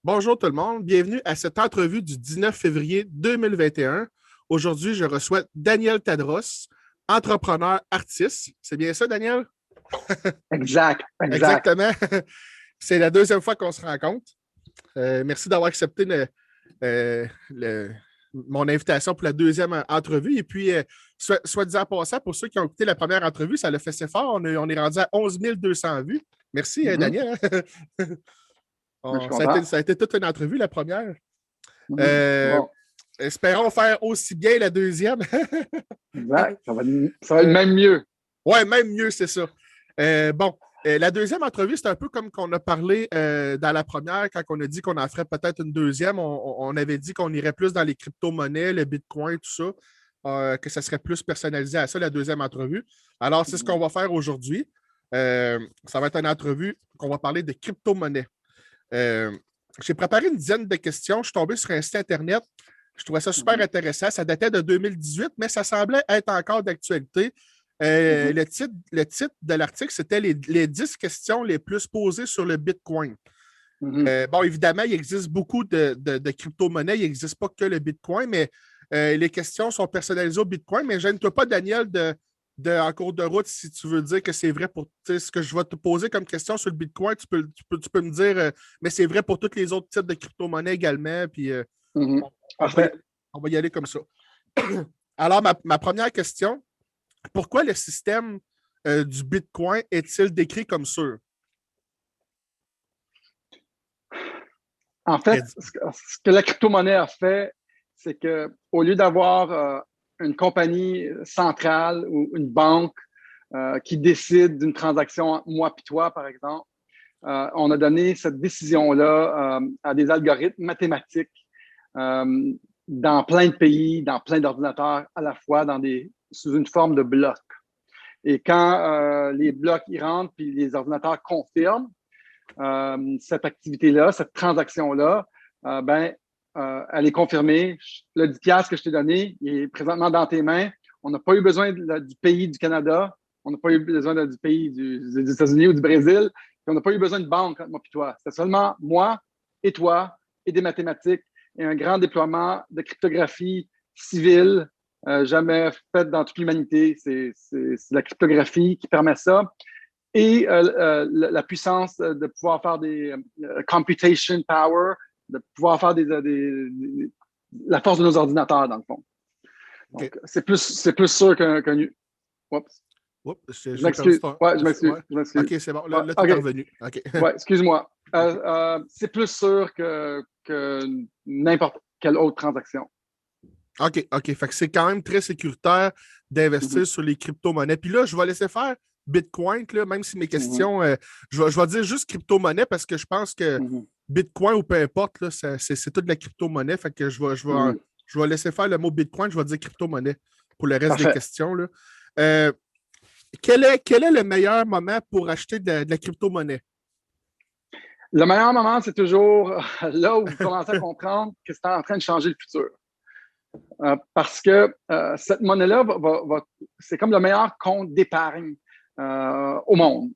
Bonjour tout le monde, bienvenue à cette entrevue du 19 février 2021. Aujourd'hui, je reçois Daniel Tadros, entrepreneur artiste. C'est bien ça, Daniel? Exact, exact. Exactement. C'est la deuxième fois qu'on se rencontre. Merci d'avoir accepté mon invitation pour la deuxième entrevue. Et puis, soit dit en passant, pour ceux qui ont écouté la première entrevue, ça l'a fait assez fort. On est rendu à 11 200 vues. Merci, Mhm. Daniel. Je suis Ça a été, content. ça a été toute une entrevue, la première. Mhm. Euh, Bon, Espérons faire aussi bien la deuxième. exact. Ça va être même mieux. Ouais, même mieux, c'est ça. Bon, la deuxième entrevue, c'est un peu comme qu'on a parlé dans la première, quand on a dit qu'on en ferait peut-être une deuxième. On avait dit qu'on irait plus dans les crypto-monnaies, le Bitcoin, tout ça, que ça serait plus personnalisé à ça, la deuxième entrevue. Alors, c'est ce qu'on Mhm. va faire aujourd'hui. Ça va être une entrevue qu'on va parler de crypto-monnaies. Euh, j'ai préparé une dizaine de questions. Je suis tombé sur un site Internet. Je trouvais ça super Mhm. intéressant. Ça datait de 2018, mais ça semblait être encore d'actualité. Mhm. Le titre de l'article, c'était les 10 questions les plus posées sur le Bitcoin. Mhm. Bon, évidemment, il existe beaucoup de crypto-monnaies. Il n'existe pas que le Bitcoin, mais les questions sont personnalisées au Bitcoin. Mais gêne-toi pas, Daniel, en cours de route, si tu veux dire que c'est vrai pour ce que je vais te poser comme question sur le Bitcoin, tu peux me dire, mais c'est vrai pour tous les autres types de crypto-monnaies également. Puis Mhm. on, on va y, Parfait. on va y aller comme ça. Alors, ma première question, pourquoi le système du Bitcoin est-il décrit comme sûr? En fait, ce que la crypto-monnaie a fait, c'est que au lieu d'avoir une compagnie centrale ou une banque qui décide d'une transaction entre moi et toi, par exemple, on a donné cette décision-là à des algorithmes mathématiques euh, dans plein de pays, dans plein d'ordinateurs à la fois, sous une forme de bloc. Et quand les blocs y rentrent, puis les ordinateurs confirment cette activité-là, cette transaction-là, ben, elle est confirmée. Le 10 que je t'ai donné, il est présentement dans tes mains. On n'a pas eu besoin du pays du Canada. On n'a pas eu besoin du pays des États-Unis ou du Brésil. On n'a pas eu besoin de banque entre moi et toi. C'est seulement moi et toi et des mathématiques et un grand déploiement de cryptographie civile jamais faite dans toute l'humanité. C'est la cryptographie qui permet ça et la puissance de pouvoir faire des computation power, de pouvoir faire la force de nos ordinateurs, dans le fond. OK. Donc, c'est plus sûr qu'un. Oups, Oups, je j'ai perdu m'excuse. ton. Ouais, je m'excuse. Ouais. Je m'excuse. OK, c'est bon. Ouais, Là, tu es OK. revenu. OK. Ouais, excuse-moi. OK. C'est plus sûr que n'importe quelle autre transaction. OK. OK. Fait que c'est quand même très sécuritaire Mhm, d'investir sur les crypto-monnaies. Puis là, je vais laisser faire Bitcoin, là, même si mes mhm, questions, je vais dire juste crypto-monnaie parce que je pense que mhm, Bitcoin ou peu importe, là, c'est toute la crypto-monnaie. Fait que mhm. je vais laisser faire le mot Bitcoin, je vais dire crypto-monnaie pour le reste des Parfait. questions. Là. Euh, quel est le meilleur moment pour acheter de la crypto-monnaie? Le meilleur moment, c'est toujours là où vous commencez à comprendre que c'est en train de changer le futur. Parce que cette monnaie-là, c'est comme le meilleur compte d'épargne au monde.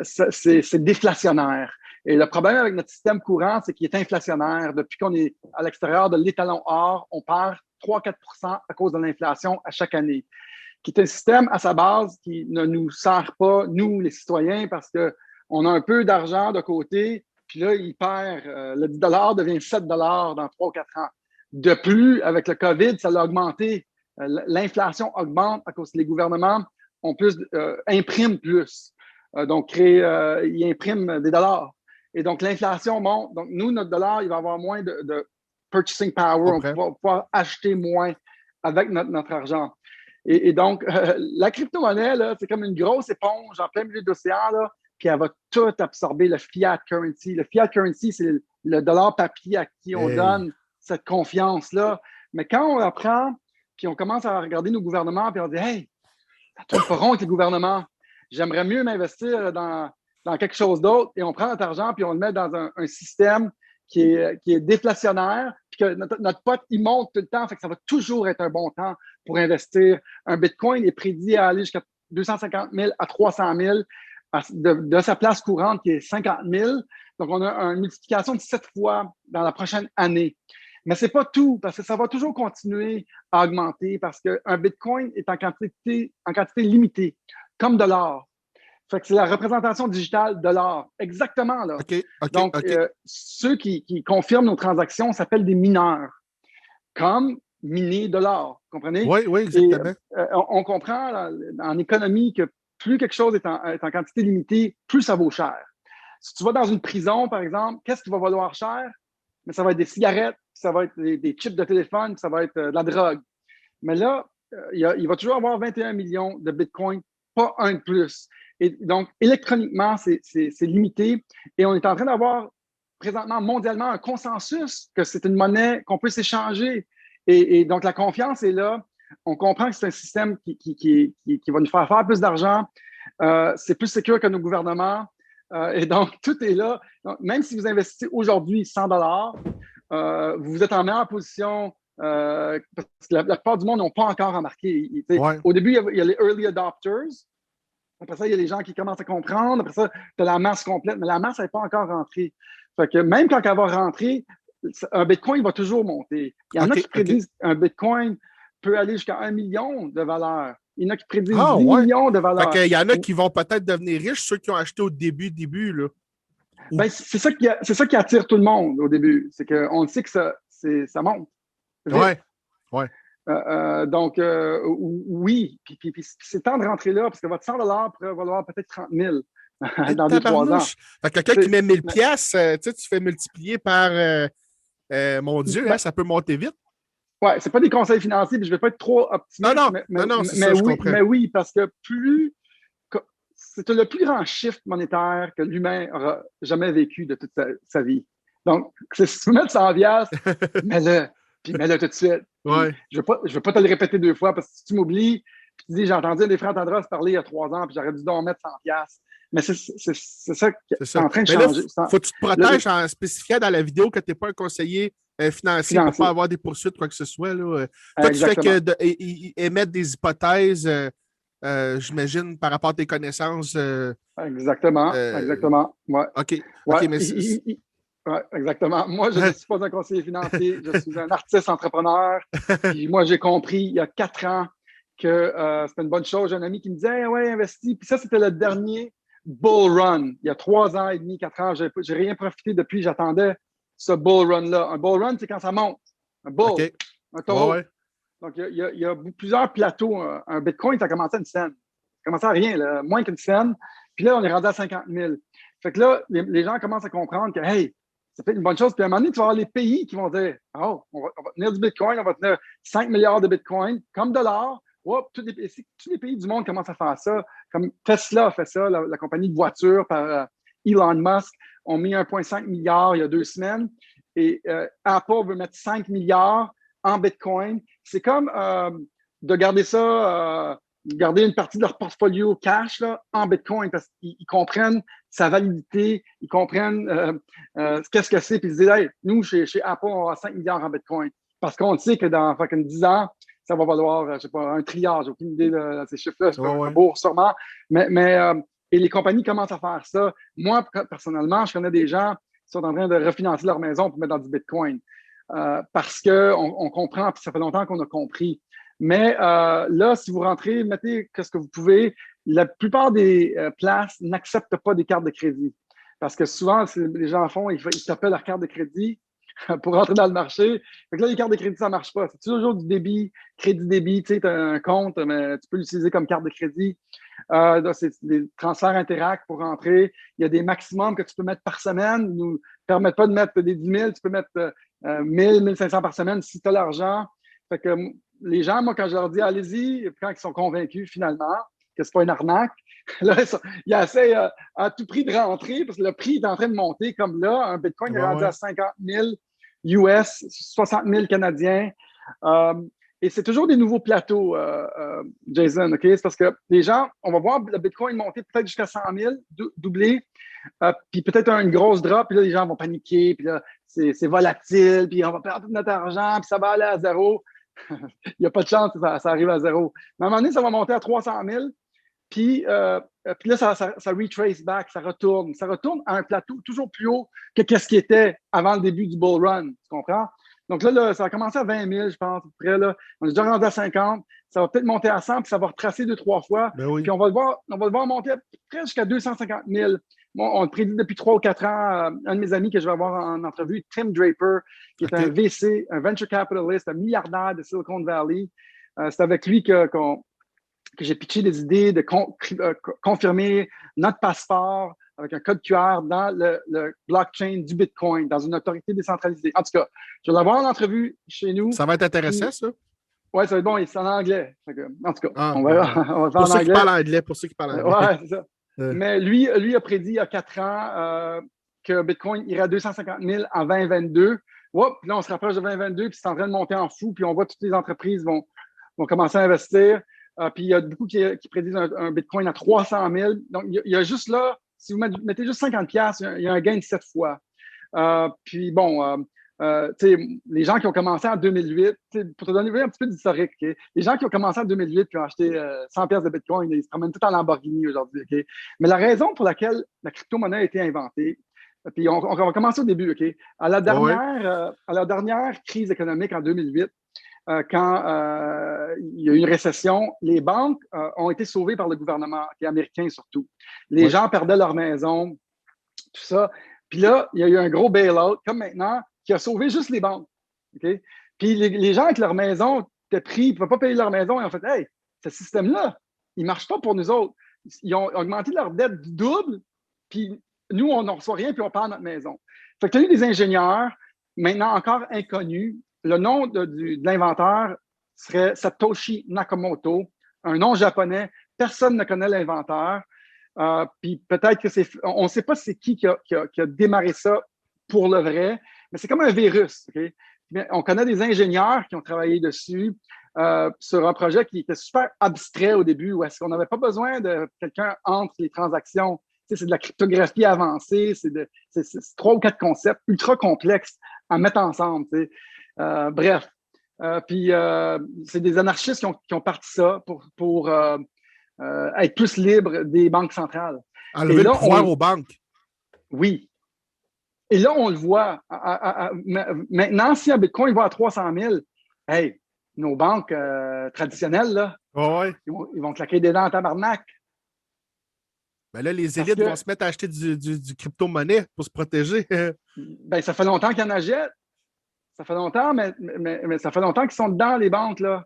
C'est déflationnaire. Et le problème avec notre système courant, c'est qu'il est inflationnaire. Depuis qu'on est à l'extérieur de l'étalon or, on perd 3-4 à cause de l'inflation à chaque année, qui est un système à sa base qui ne nous sert pas, nous, les citoyens, parce qu'on a un peu d'argent de côté, puis là, il perd, le 10 devient 7 dans 3 ou 4 ans. De plus, avec le COVID, ça a augmenté. L'inflation augmente à cause que les gouvernements impriment plus. Ils impriment des dollars. Et donc, l'inflation monte. Donc, nous, notre dollar, il va avoir moins de purchasing Je power. On comprends. va pouvoir acheter moins avec notre argent. Et donc, la crypto-monnaie, là, c'est comme une grosse éponge en plein milieu de l'océan, là, puis elle va tout absorber, le fiat currency. Le fiat currency, c'est le dollar papier à qui on Hey. donne cette confiance-là. Mais quand on apprend, puis on commence à regarder nos gouvernements, puis on dit, hey, ça tourne pas rond avec les gouvernements. J'aimerais mieux m'investir dans quelque chose d'autre. Et on prend notre argent, puis on le met dans un système qui est déflationnaire, puis que notre pote, il monte tout le temps, fait que ça va toujours être un bon temps pour investir. Un Bitcoin est prédit à aller jusqu'à 250 000 à 300 000 de sa place courante qui est 50 000. Donc, on a une multiplication de 7 fois dans la prochaine année. Mais ce n'est pas tout, parce que ça va toujours continuer à augmenter parce qu'un Bitcoin est en quantité limitée, comme de l'or. Fait que c'est la représentation digitale de l'or. Exactement, là. Donc, ceux qui confirment nos transactions s'appellent des mineurs, comme miner de l'or. Comprenez? Oui, oui, exactement. Et, on comprend en économie que plus quelque chose est en quantité limitée, plus ça vaut cher. Si tu vas dans une prison, par exemple, qu'est-ce qui va valoir cher? Mais ça va être des cigarettes, ça va être des chips de téléphone, ça va être de la drogue. Mais là, il va toujours avoir 21 millions de Bitcoin, pas un de plus. Et donc, électroniquement, c'est limité. Et on est en train d'avoir présentement, mondialement, un consensus que c'est une monnaie qu'on peut s'échanger. Et donc, la confiance est là. On comprend que c'est un système qui va nous faire plus d'argent. C'est plus sécure que nos gouvernements. Et donc, tout est là. Donc, même si vous investissez aujourd'hui 100 vous êtes en meilleure position parce que la plupart du monde n'ont pas encore remarqué. Ouais. Au début, il y a les early adopters. Après ça, il y a les gens qui commencent à comprendre. Après ça, tu as la masse complète, mais la masse n'est pas encore rentrée. Fait que même quand elle va rentrer, un Bitcoin va toujours monter. Il y en a qui prédisent qu'un Bitcoin peut aller jusqu'à 1 million de valeur. Il y en a qui prédisent 10 millions de valeur. Fait qu'il y en a qui vont peut-être devenir riches, ceux qui ont acheté au début, là. Ben, c'est ça qui attire tout le monde au début. C'est qu'on sait que ça monte. Oui. Donc, oui. Puis c'est temps de rentrer là, parce que votre 100 pourrait valoir peut-être 30 000 dans 2-3 ans. Fait que quelqu'un qui met 1000 pièces, tu fais multiplier par, mon Dieu, hein, ça peut monter vite. Oui, ce n'est pas des conseils financiers, puis je ne vais pas être trop optimiste. Non, c'est ça, je comprends. Mais oui, parce que c'est le plus grand shift monétaire que l'humain aura jamais vécu de toute sa vie. Donc, si tu veux mettre 100 piastres, mets-le tout de suite. Ouais. Je ne veux pas te le répéter 2 fois parce que si tu m'oublies, puis tu dis, j'ai entendu les frères Tendras parler il y a 3 ans, puis j'aurais dû donc mettre 100 piastres. Mais c'est ça qui est en train de changer. Il faut que tu te protèges en spécifiant dans la vidéo que tu n'es pas un conseiller financier pour ne pas avoir des poursuites, quoi que ce soit. Là. Toi, tu fais que émettre des hypothèses, j'imagine, par rapport à tes connaissances. Exactement. Ouais. OK. Ouais, exactement. Moi, je ne suis pas un conseiller financier, je suis un artiste entrepreneur. Puis moi, j'ai compris il y a 4 ans que c'était une bonne chose. J'ai un ami qui me disait, ouais, investis. Puis ça, c'était le dernier bull run. Il y a 3 ans et demi, 4 ans, je n'ai rien profité depuis. J'attendais ce bull run-là. Un bull run, c'est quand ça monte. Un bull, un taureau. Ouais. Donc, il y a plusieurs plateaux. Un Bitcoin, ça a commencé à une scène. Ça a commencé à rien, là, moins qu'une scène. Puis là, on est rendu à 50 000. Fait que là, les gens commencent à comprendre que, hey, ça fait une bonne chose. Puis à un moment donné, tu vas avoir les pays qui vont dire, oh, on va tenir du Bitcoin, on va tenir 5 milliards de Bitcoin, comme de l'or. Oh, tous les pays du monde commencent à faire ça. Comme Tesla a fait ça, la compagnie de voitures par Elon Musk, ont mis 1,5 milliard il y a 2 semaines. Et Apple veut mettre 5 milliards en Bitcoin. C'est comme de garder ça, garder une partie de leur portfolio cash là, en Bitcoin parce qu'ils comprennent sa validité, ils comprennent qu'est-ce que c'est, puis ils se disent, hey, nous, chez Apple, on va avoir 5 milliards en Bitcoin. Parce qu'on sait que dans 10 ans, ça va valoir, je ne sais pas, 1 trilliard. J'ai aucune idée de ces chiffres-là. C'est pas beau, sûrement. Et les compagnies commencent à faire ça. Moi, personnellement, je connais des gens qui sont en train de refinancer leur maison pour mettre dans du Bitcoin. Parce qu'on comprend, puis ça fait longtemps qu'on a compris. Mais là, si vous rentrez, mettez ce que vous pouvez. La plupart des places n'acceptent pas des cartes de crédit. Parce que souvent, les gens font, ils tapent leur carte de crédit pour rentrer dans le marché. Fait que là, les cartes de crédit, ça ne marche pas. C'est toujours du débit, crédit débit. Tu sais, as un compte, mais tu peux l'utiliser comme carte de crédit. C'est des transferts Interac pour rentrer. Il y a des maximums que tu peux mettre par semaine. Ils ne nous permettent pas de mettre des 10 000. Tu peux mettre 1000, 1500 par semaine si tu as l'argent. Fait que les gens, moi, quand je leur dis allez-y, quand ils sont convaincus finalement que ce n'est pas une arnaque, là, ils essaient à tout prix de rentrer parce que le prix est en train de monter comme là. Un Bitcoin est rendu à 50 000 US, 60 000 Canadiens. Et c'est toujours des nouveaux plateaux, Jason, OK? C'est parce que les gens, on va voir le Bitcoin monter peut-être jusqu'à 100 000, doubler, puis peut-être une grosse drop, puis là, les gens vont paniquer, puis là, c'est volatile, puis on va perdre tout notre argent, puis ça va aller à zéro. Il n'y a pas de chance que ça arrive à zéro. Mais à un moment donné, ça va monter à 300 000, Puis là, ça retrace back, ça retourne. Ça retourne à un plateau toujours plus haut que ce qui était avant le début du bull run. Tu comprends? Donc là, ça a commencé à 20 000, je pense, à peu près. Là. On est déjà rendu à 50. Ça va peut-être monter à 100, puis ça va retracer 2-3 fois. Ben oui. Puis on va le voir monter à peu près jusqu'à 250 000. Bon, on le prédit depuis 3 ou 4 ans. Un de mes amis que je vais avoir en entrevue, Tim Draper, qui est un VC, un venture capitalist, un milliardaire de Silicon Valley. C'est avec lui que j'ai pitché des idées de confirmer notre passeport avec un code QR dans le blockchain du Bitcoin, dans une autorité décentralisée. En tout cas, je vais l'avoir en entrevue chez nous. Ça va être intéressant, ça? Oui, ça va être bon. C'est en anglais. En tout cas, on va faire pour en ceux anglais. Qui parlent anglais. Pour ceux qui parlent anglais. Oui, c'est ça. Mais lui a prédit il y a 4 ans que Bitcoin irait à 250 000 en 2022. Puis là, on se rapproche de 2022, puis c'est en train de monter en fou, puis on voit que toutes les entreprises vont commencer à investir. Puis il y a beaucoup qui prédisent un Bitcoin à 300 000. Donc, il y a juste là, si vous mettez juste 50$, il y a un gain de 7 fois. Puis bon, les gens qui ont commencé en 2008, pour te donner un petit peu d'historique, okay? Les gens qui ont commencé en 2008 qui ont acheté 100$ de Bitcoin, ils se promènent tout en Lamborghini aujourd'hui. Okay? Mais la raison pour laquelle la crypto-monnaie a été inventée, puis on va commencer au début. Okay? À la dernière crise économique en 2008, quand il y a eu une récession, les banques ont été sauvées par le gouvernement, américain surtout. Les gens perdaient leur maison, tout ça. Puis là, il y a eu un gros bail-out, comme maintenant, qui a sauvé juste les banques. Okay? Puis les gens avec leur maison étaient pris, ils ne pouvaient pas payer leur maison, et ont fait « Hey, ce système-là, il ne marche pas pour nous autres. » Ils ont augmenté leur dette du double, puis nous, on n'en reçoit rien, puis on perd notre maison. Fait que tu as eu des ingénieurs, maintenant encore inconnus. Le nom de l'inventeur serait Satoshi Nakamoto, un nom japonais. Personne ne connaît l'inventeur. Puis peut-être que on ne sait pas c'est qui a démarré ça pour le vrai, mais c'est comme un virus. Okay? Mais on connaît des ingénieurs qui ont travaillé dessus sur un projet qui était super abstrait au début, où est-ce qu'on n'avait pas besoin de quelqu'un entre les transactions. C'est de la cryptographie avancée, c'est 3 ou 4 concepts ultra complexes à mettre ensemble. Bref. Puis c'est des anarchistes qui ont parti ça pour être plus libres des banques centrales. Enlever le pouvoir aux banques. Oui. Et là, on le voit. Maintenant, si un Bitcoin va à 300 000, hey, nos banques traditionnelles, là, ils vont claquer des dents en tabarnak. Ben là, les élites vont se mettre à acheter du crypto-monnaie pour se protéger. Ben, ça fait longtemps qu'ils en achètent. Ça fait longtemps, mais ça fait longtemps qu'ils sont dedans, les banques, là.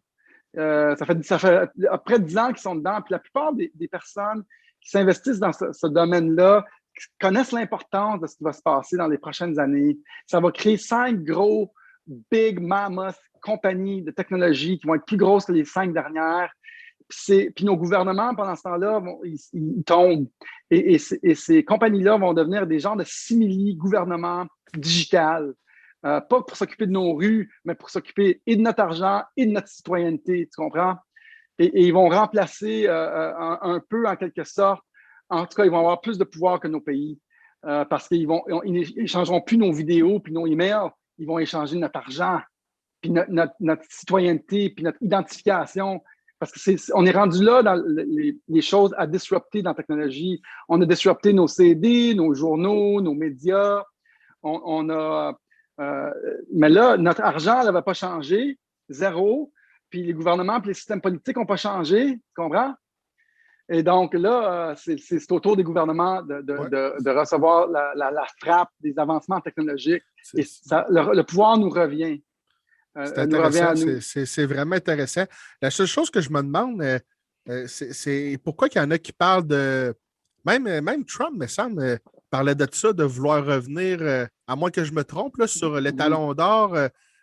Ça fait après 10 ans qu'ils sont dedans. Puis la plupart des personnes qui s'investissent dans ce domaine-là connaissent l'importance de ce qui va se passer dans les prochaines années. Ça va créer 5 gros, big mammoth compagnies de technologie qui vont être plus grosses que les 5 dernières. Puis nos gouvernements, pendant ce temps-là, ils tombent. Et ces compagnies-là vont devenir des genres de simili-gouvernements digital. Pas pour s'occuper de nos rues, mais pour s'occuper et de notre argent et de notre citoyenneté, tu comprends? Et ils vont remplacer un peu, en quelque sorte, en tout cas, ils vont avoir plus de pouvoir que nos pays parce qu'ils n'échangeront plus nos vidéos puis nos emails, ils vont échanger notre argent, puis notre citoyenneté, puis notre identification. Parce qu'on est rendu là dans les choses à disrupter dans la technologie. On a disrupté nos CD, nos journaux, nos médias. Mais là, notre argent ne va pas changer, zéro. Puis les gouvernements et les systèmes politiques n'ont pas changé, tu comprends? Et donc là, c'est au tour des gouvernements de recevoir la frappe des avancements technologiques. Et le pouvoir nous revient. C'est intéressant, c'est vraiment intéressant. La seule chose que je me demande, c'est pourquoi il y en a qui parlent de... Même Trump, me semble, parlait de ça, de vouloir revenir, à moins que je me trompe, là, sur l'étalon d'or,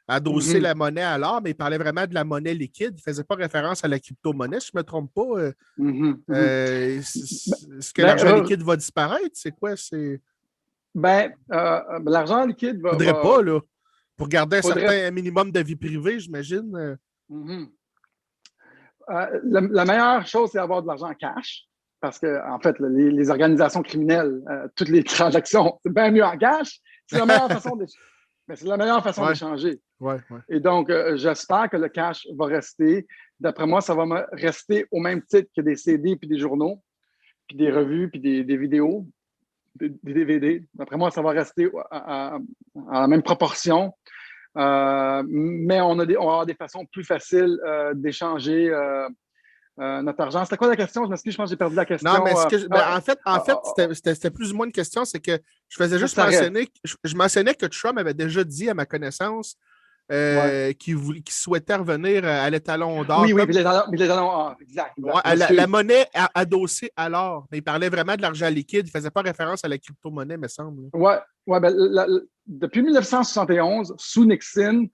adosser la monnaie à l'or, mais il parlait vraiment de la monnaie liquide. Il ne faisait pas référence à la crypto-monnaie, si je ne me trompe pas. Est-ce que l'argent liquide va disparaître? C'est quoi? L'argent liquide va... Faudrait pas, là. Pour garder un minimum de vie privée, j'imagine. La meilleure chose, c'est d'avoir de l'argent en cash. Parce que, en fait, les organisations criminelles, toutes les transactions, c'est bien mieux en cash. C'est la meilleure façon d'échanger. Ouais, ouais. Et donc, j'espère que le cash va rester. D'après moi, ça va rester au même titre que des CD, puis des journaux, puis des revues, puis des vidéos, des DVD. D'après moi, ça va rester à la même proportion. Mais on va avoir des façons plus faciles d'échanger notre argent. C'était quoi la question? Je m'excuse, je pense que j'ai perdu la Non, mais question. en fait c'était plus ou moins une question, c'est que je faisais juste ça reste. mentionner, je mentionnais que Trump avait déjà dit à ma connaissance Ouais. qu'il souhaitait revenir à l'étalon d'or, Oui, comme mais les talons, exact. ouais, Je la m'excuse. monnaie adossée à l'or. Mais il parlait vraiment de l'argent liquide. Il ne faisait pas référence à la crypto-monnaie, me semble. Ouais, ouais ben, depuis 1971, sous Nixon,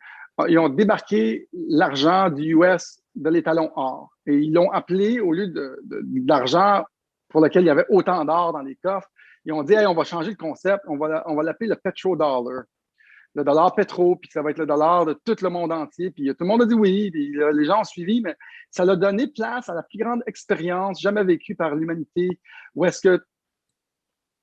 ils ont débarqué l'argent du US de l'étalon or. Et ils l'ont appelé, au lieu de l'argent pour lequel il y avait autant d'or dans les coffres, ils ont dit, hey, on va changer le concept, on va l'appeler le petrodollar. Le dollar pétro, puis ça va être le dollar de tout le monde entier. Puis tout le monde a dit oui, puis les gens ont suivi, mais ça a donné place à la plus grande expérience jamais vécue par l'humanité, où est-ce que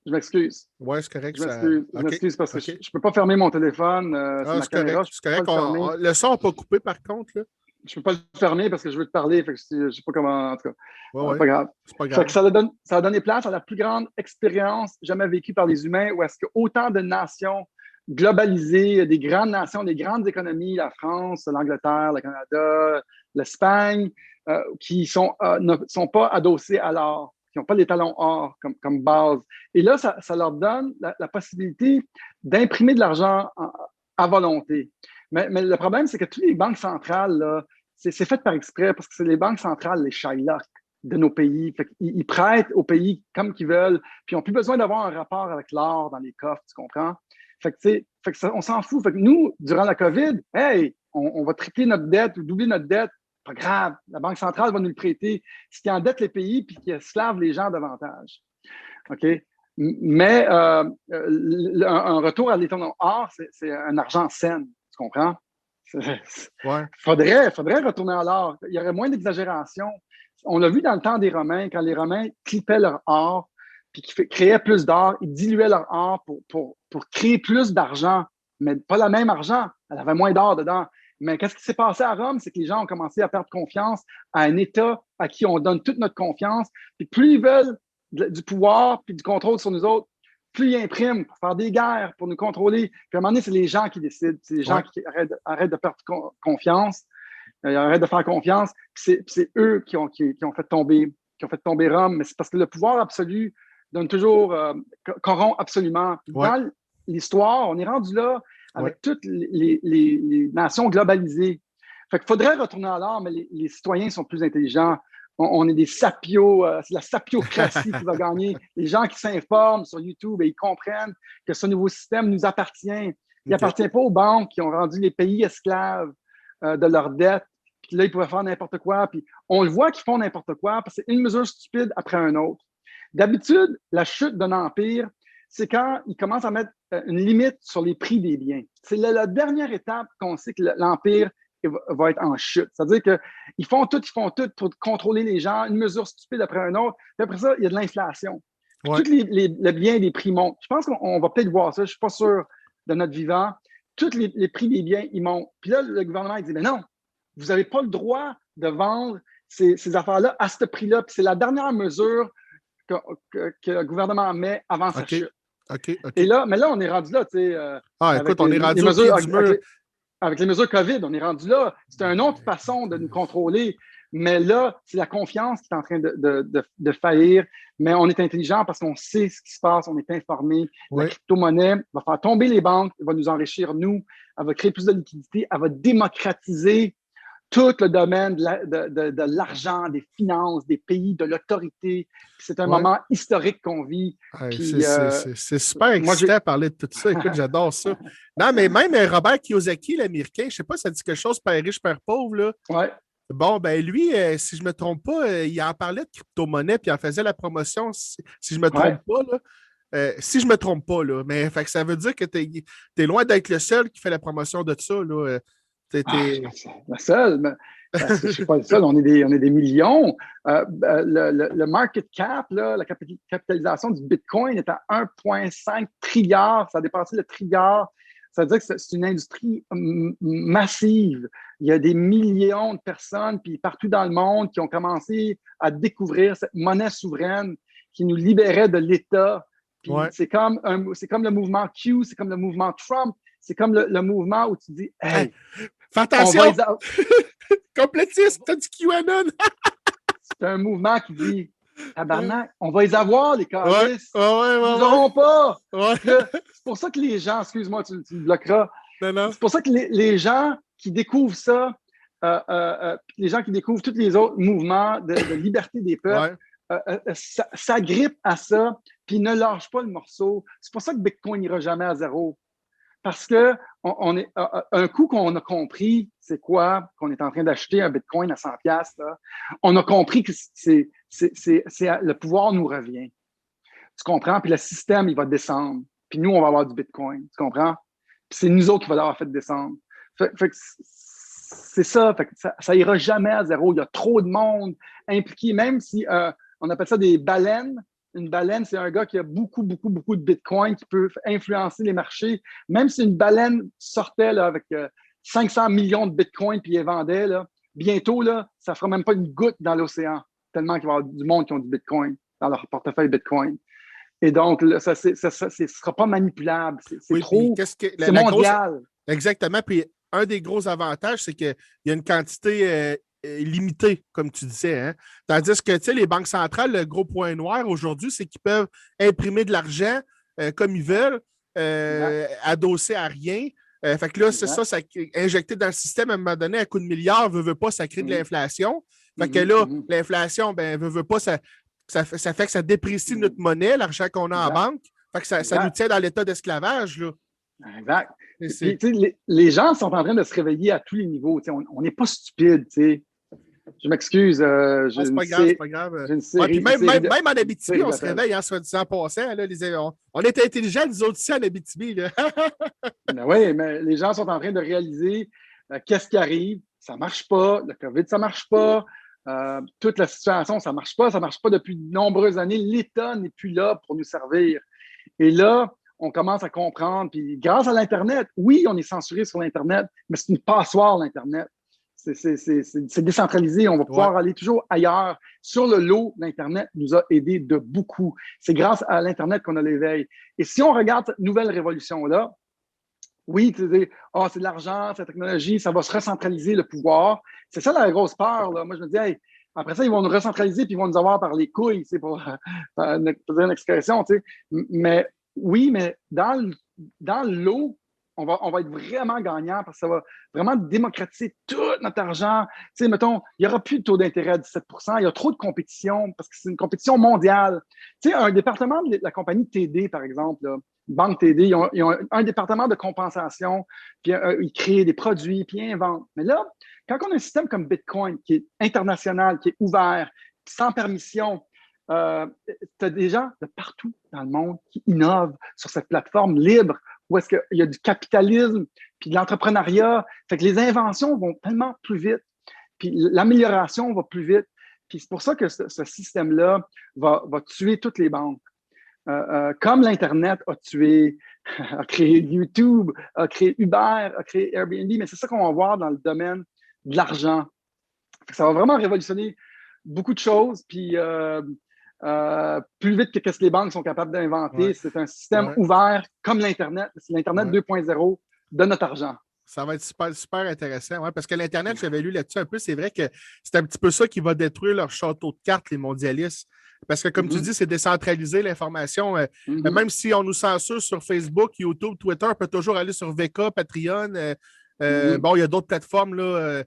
je m'excuse. Ouais, c'est correct. Je OK. m'excuse parce que je OK. ne peux pas fermer mon téléphone. C'est Ah, ma c'est caméra, correct. je C'est ne peux correct. pas le fermer. Le son n'a pas coupé, par contre. Là. Je ne peux pas le fermer parce que je veux te parler. Fait que je ne sais pas comment. En tout Ouais, cas, ouais. pas grave. C'est pas Fait que grave. ça a donné place à la plus grande expérience jamais vécue par les humains, où est-ce que autant de nations globalisées, des grandes nations, des grandes économies, la France, l'Angleterre, le Canada, l'Espagne, qui ne sont pas adossées à l'or, qui n'ont pas les talons or comme base. Et là, ça leur donne la possibilité d'imprimer de l'argent à volonté. Mais le problème, c'est que toutes les banques centrales, là, c'est fait par exprès parce que c'est les banques centrales, les Shylock de nos pays. Ils prêtent aux pays comme qu'ils veulent, puis ils n'ont plus besoin d'avoir un rapport avec l'or dans les coffres, tu comprends? On s'en fout. Fait que nous, durant la COVID, hey, on va tripler notre dette ou doubler notre dette. Pas grave, la Banque centrale va nous le prêter, ce qui endette les pays puis qui esclave les gens davantage. OK? Mais un retour à l'étalon or, c'est un argent sain, tu comprends? Ouais. Faudrait retourner à l'or. Il y aurait moins d'exagération. On l'a vu dans le temps des Romains, quand les Romains clippaient leur or, puis qu'ils créaient plus d'or, ils diluaient leur or pour créer plus d'argent, mais pas le même argent. Elle avait moins d'or dedans. Mais qu'est-ce qui s'est passé à Rome? C'est que les gens ont commencé à perdre confiance à un État à qui on donne toute notre confiance. Puis plus ils veulent du pouvoir puis du contrôle sur nous autres, plus ils impriment pour faire des guerres, pour nous contrôler. Puis à un moment donné, c'est les gens qui décident. C'est les gens qui arrêtent de perdre confiance. Ils arrêtent de faire confiance. C'est eux qui ont fait tomber Rome. Mais c'est parce que le pouvoir absolu donne toujours, corrompt absolument. Ouais. Dans l'histoire, on est rendu là avec toutes les nations globalisées. Fait qu'il faudrait retourner à l'or, mais les citoyens sont plus intelligents. On est des sapios, c'est la sapiocratie qui va gagner. Les gens qui s'informent sur YouTube, et ils comprennent que ce nouveau système nous appartient. Il n'appartient pas aux banques qui ont rendu les pays esclaves de leurs dettes. Puis là, ils pouvaient faire n'importe quoi. Puis on le voit qu'ils font n'importe quoi parce que c'est une mesure stupide après une autre. D'habitude, la chute d'un empire, c'est quand ils commencent à mettre une limite sur les prix des biens. C'est la dernière étape qu'on sait que l'empire va être en chute. C'est-à-dire qu'ils font tout pour contrôler les gens, une mesure stupide après une autre. Puis après ça, il y a de l'inflation. Ouais. Tous les biens des prix montent. Je pense qu'on va peut-être voir ça. Je ne suis pas sûr de notre vivant. Tous les prix des biens, ils montent. Puis là, le gouvernement, il dit, mais non, vous n'avez pas le droit de vendre ces affaires-là à ce prix-là. Puis c'est la dernière mesure que le gouvernement met avant sa chute. OK. Et là, mais là, on est rendu là, tu sais. Écoute, on est rendu au pied du mur. Avec les mesures COVID, on est rendu là. C'est une autre façon de nous contrôler. Mais là, c'est la confiance qui est en train de faillir. Mais on est intelligent parce qu'on sait ce qui se passe, on est informé. Oui. La crypto-monnaie va faire tomber les banques, va nous enrichir, nous. Elle va créer plus de liquidité, elle va démocratiser tout le domaine de l'argent, des finances, des pays, de l'autorité. C'est un moment historique qu'on vit. C'est super excitant à parler de tout ça. Écoute, j'adore ça. Non, mais même Robert Kiyosaki, l'Américain, je ne sais pas si ça dit quelque chose, Père riche, Père pauvre. Là. Ouais. Bon, ben lui, si je ne me trompe pas, il en parlait de crypto-monnaie puis il en faisait la promotion, si je ne me trompe pas. Là. Si je ne me trompe pas, là. Mais fait que ça veut dire que tu es loin d'être le seul qui fait la promotion de ça. Là. La seule, mais je ne suis pas le seul, on est des millions. Le market cap, là, la capitalisation du Bitcoin est à 1,5 trilliard, ça a dépassé le trilliard. Ça veut dire que c'est une industrie massive. Il y a des millions de personnes, puis partout dans le monde, qui ont commencé à découvrir cette monnaie souveraine qui nous libérait de l'État. Puis Ouais. c'est comme le mouvement Q, c'est comme le mouvement Trump, c'est comme le mouvement où tu dis, hey, fais attention! on va Complétiste, t'as dit QAnon! c'est un mouvement qui dit, tabarnak, on va les avoir, les calices. Ouais, Ils nous auront pas. Ouais. C'est pour ça que les gens, excuse-moi, tu me bloqueras. Non. C'est pour ça que les gens qui découvrent ça, les gens qui découvrent tous les autres mouvements de liberté des peuples, s'agrippent à ça, puis ne lâchent pas le morceau. C'est pour ça que Bitcoin n'ira jamais à zéro. Parce que un coup qu'on a compris, c'est quoi qu'on est en train d'acheter un Bitcoin à 100$, là, on a compris que le pouvoir nous revient. Tu comprends? Puis le système, il va descendre. Puis nous, on va avoir du Bitcoin. Tu comprends? Puis c'est nous autres qui va l'avoir fait descendre. Fait que c'est ça. Fait que ça ira jamais à zéro. Il y a trop de monde impliqué, même si on appelle ça des baleines. Une baleine, c'est un gars qui a beaucoup de Bitcoin, qui peut influencer les marchés. Même si une baleine sortait là, avec 500 millions de Bitcoin puis les vendait, là, bientôt, là, ça ne fera même pas une goutte dans l'océan, tellement qu'il va y avoir du monde qui ont du Bitcoin dans leur portefeuille Bitcoin. Et donc, là, ça ne sera pas manipulable. C'est trop. C'est mondial. Exactement. Puis, un des gros avantages, c'est qu'il y a une quantité limitée, comme tu disais. Hein? Tandis que, tu sais, les banques centrales, le gros point noir aujourd'hui, c'est qu'ils peuvent imprimer de l'argent comme ils veulent, adossé à rien. Fait que là, c'est ça, injecté dans le système à un moment donné, à coup de milliards, veut pas, ça crée de l'inflation. Fait que là, l'inflation, veut pas, ça fait que ça déprécie notre monnaie, l'argent qu'on a en banque. Fait que ça nous tient dans l'état d'esclavage, là. Exact. Puis, les gens sont en train de se réveiller à tous les niveaux. On n'est pas stupides. Je m'excuse. C'est pas grave, c'est pas grave. Puis même en Abitibi, on se réveille, hein, soit dit en passant. Là, on est intelligents, nous autres, ici, en Abitibi. Là. Oui, mais les gens sont en train de réaliser qu'est-ce qui arrive. Ça ne marche pas. Le COVID, ça ne marche pas. Toute la situation, ça ne marche pas. Ça ne marche pas depuis de nombreuses années. L'État n'est plus là pour nous servir. Et là, on commence à comprendre. Puis grâce à l'Internet, oui, on est censuré sur l'Internet, mais c'est une passoire, l'Internet. C'est décentralisé. On va pouvoir aller toujours ailleurs. Sur le lot, l'Internet nous a aidés de beaucoup. C'est grâce à l'Internet qu'on a l'éveil. Et si on regarde cette nouvelle révolution-là, oui, tu dis, c'est de l'argent, c'est la technologie, ça va se recentraliser le pouvoir. C'est ça la grosse peur. Là. Moi, je me dis, hey, après ça, ils vont nous recentraliser puis ils vont nous avoir par les couilles, pour dire une expression. Tu sais. Mais oui, mais dans le lot, on va être vraiment gagnant parce que ça va vraiment démocratiser tout notre argent. Tu sais, mettons, il n'y aura plus de taux d'intérêt à 17%. Il y a trop de compétition parce que c'est une compétition mondiale. Tu sais, un département de la compagnie TD, par exemple, là, Banque TD, ils ont un département de compensation, puis ils créent des produits, puis ils inventent. Mais là, quand on a un système comme Bitcoin qui est international, qui est ouvert, sans permission, tu as des gens de partout dans le monde qui innovent sur cette plateforme libre où est-ce qu'il y a du capitalisme puis de l'entrepreneuriat. Fait que les inventions vont tellement plus vite, puis l'amélioration va plus vite. Puis c'est pour ça que ce système-là va tuer toutes les banques. Comme l'Internet a créé YouTube, a créé Uber, a créé Airbnb, mais c'est ça qu'on va voir dans le domaine de l'argent. Ça va vraiment révolutionner beaucoup de choses, puis plus vite que ce que les banques sont capables d'inventer. C'est un système ouvert comme l'Internet. C'est l'Internet 2.0 de notre argent. Ça va être super intéressant, parce que l'Internet, j'avais lu là-dessus un peu, c'est vrai que c'est un petit peu ça qui va détruire leur château de cartes, les mondialistes. Parce que, comme tu dis, c'est décentraliser l'information. Même si on nous censure sur Facebook, YouTube, Twitter, on peut toujours aller sur VK, Patreon. Bon, il y a d'autres plateformes, là,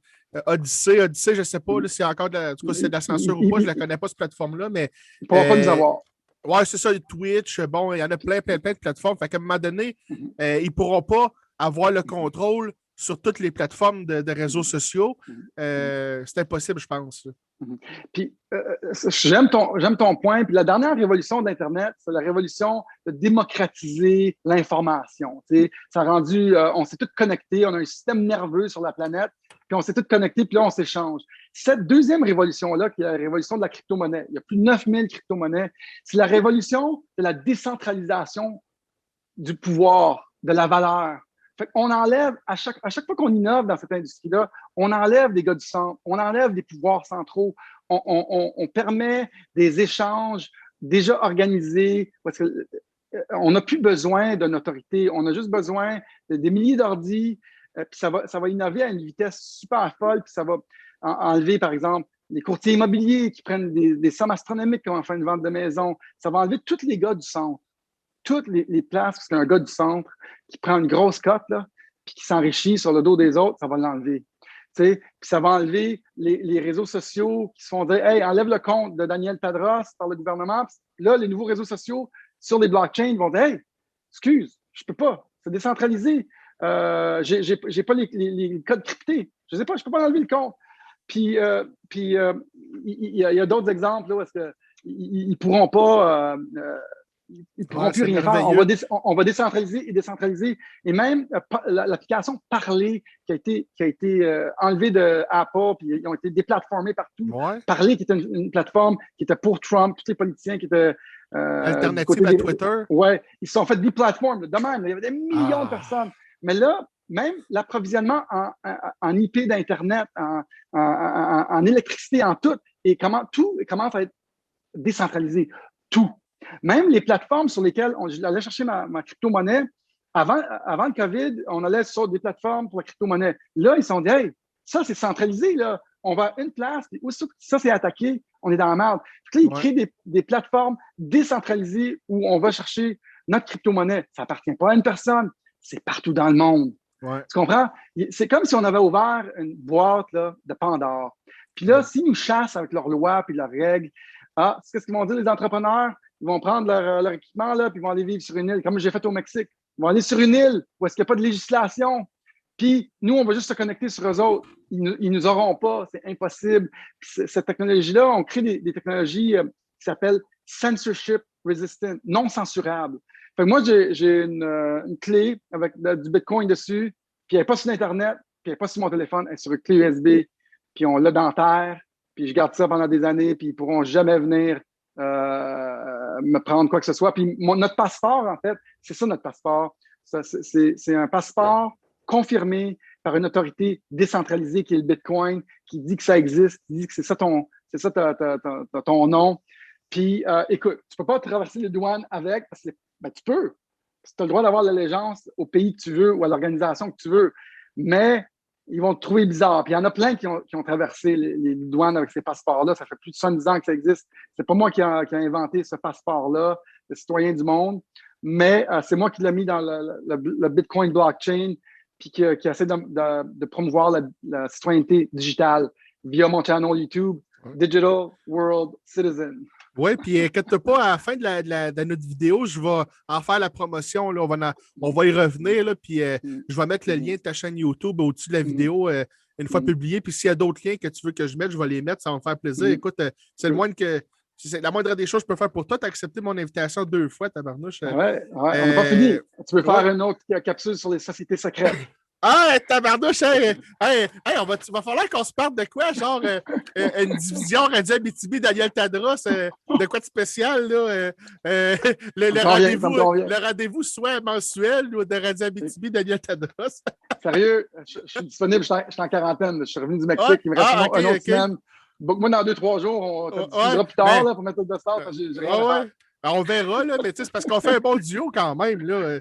Odyssey, je ne sais pas si c'est encore c'est de la censure ou pas, je ne la connais pas, cette plateforme-là, mais. Ils ne pourront pas nous avoir. Oui, c'est ça, Twitch, bon, il y en a plein de plateformes. Fait qu'à un moment donné, ils ne pourront pas avoir le contrôle sur toutes les plateformes de réseaux sociaux. C'est impossible, je pense. Puis, j'aime ton point. Puis, la dernière révolution d'Internet, c'est la révolution de démocratiser l'information. Ça a rendu, on s'est tous connectés, on a un système nerveux sur la planète, puis on s'est tous connectés, puis là, on s'échange. Cette deuxième révolution-là, qui est la révolution de la crypto-monnaie, il y a plus de 9000 crypto-monnaies, c'est la révolution de la décentralisation du pouvoir, de la valeur. Fait qu'on enlève, à chaque fois qu'on innove dans cette industrie-là, on enlève des gars du centre, on enlève des pouvoirs centraux, on permet des échanges déjà organisés, parce que on n'a plus besoin d'une autorité, on a juste besoin des milliers d'ordis, puis ça va innover à une vitesse super folle, puis ça va enlever, par exemple, les courtiers immobiliers qui prennent des sommes astronomiques quand on fait une vente de maison. Ça va enlever tous les gars du centre, toutes les places, parce qu'un gars du centre qui prend une grosse cote, là, puis qui s'enrichit sur le dos des autres, ça va l'enlever. Puis ça va enlever les réseaux sociaux qui se font dire « Hey, enlève le compte de Daniel Tadros par le gouvernement. » Là, les nouveaux réseaux sociaux sur les blockchains vont dire « Hey, excuse, je peux pas, c'est décentralisé. J'ai pas les codes cryptés. Je sais pas, je peux pas enlever le compte. » Puis, il y a d'autres exemples là, où ils pourront pas... ils ne pourront plus rien faire. On va décentraliser et décentraliser. Et même l'application Parler qui a été enlevée de Apple, puis ils ont été déplatformés partout. Ouais. Parler, qui était une plateforme qui était pour Trump, tous les politiciens qui étaient... alternative à Twitter. Oui, ils se sont fait déplatformer de même. Il y avait des millions de personnes. Mais là, même l'approvisionnement en IP d'Internet, en électricité, en tout commence à être décentralisé. Tout. Même les plateformes sur lesquelles j'allais chercher ma crypto-monnaie, avant le COVID, on allait sur des plateformes pour la crypto-monnaie. Là, ils se sont dit, hey, ça, c'est centralisé, là. On va à une place, puis ça, c'est attaqué, on est dans la merde. Puis là, ils créent des plateformes décentralisées où on va chercher notre crypto-monnaie. Ça appartient pas à une personne, c'est partout dans le monde. Ouais. Tu comprends? C'est comme si on avait ouvert une boîte là, de Pandore. Puis là, s'ils nous chassent avec leurs lois puis leurs règles, c'est ce qu'ils vont dire les entrepreneurs. Ils vont prendre leur équipement, là, puis ils vont aller vivre sur une île, comme j'ai fait au Mexique. Ils vont aller sur une île où est-ce qu'il n'y a pas de législation. Puis nous, on va juste se connecter sur eux autres. Ils nous auront pas, c'est impossible. Puis cette technologie-là, on crée des technologies qui s'appellent censorship resistant, non censurables. Fait que moi, j'ai une clé avec du Bitcoin dessus, puis elle n'est pas sur Internet, puis elle n'est pas sur mon téléphone, elle est sur une clé USB, puis on l'a dans terre, puis je garde ça pendant des années, puis ils ne pourront jamais venir me prendre quoi que ce soit. Puis notre passeport, en fait, c'est ça notre passeport. C'est un passeport confirmé par une autorité décentralisée qui est le Bitcoin, qui dit que ça existe, qui dit que c'est ça ton nom. Puis, écoute, tu ne peux pas traverser les douanes avec, parce que tu peux. Tu as le droit d'avoir l'allégeance au pays que tu veux ou à l'organisation que tu veux. Mais ils vont te trouver bizarre. Puis il y en a plein qui ont traversé les douanes avec ces passeports-là. Ça fait plus de 70 ans que ça existe. C'est pas moi qui a inventé ce passeport-là, le citoyen du monde, mais c'est moi qui l'ai mis dans le Bitcoin blockchain, puis qui essaie de promouvoir la citoyenneté digitale via mon channel YouTube, Digital World Citizen. Oui, puis inquiète-toi pas, à la fin de notre vidéo, je vais en faire la promotion. Là, on va y revenir, là, puis je vais mettre le lien de ta chaîne YouTube au-dessus de la vidéo une fois publiée. Puis s'il y a d'autres liens que tu veux que je mette, je vais les mettre, ça va me faire plaisir. Écoute, c'est la moindre des choses que je peux faire pour toi. Tu as accepté mon invitation 2 fois, tabarnouche. Oui, on n'a pas fini. Tu veux faire une autre capsule sur les sociétés secrètes. Ah, tabarnouche, va falloir qu'on se parle de quoi? Genre, une division Radio Abitibi, Daniel Tadros, de quoi de spécial, là? Le rendez-vous soit mensuel ou de Radio Abitibi, Daniel Tadros. Sérieux, je suis disponible, je suis en quarantaine. Je suis revenu du Mexique, il me reste une autre semaine. Moi, dans 2-3 jours, on discutera plus tard là, pour mettre le dessin. On verra, là, mais c'est parce qu'on fait un bon duo quand même. Là.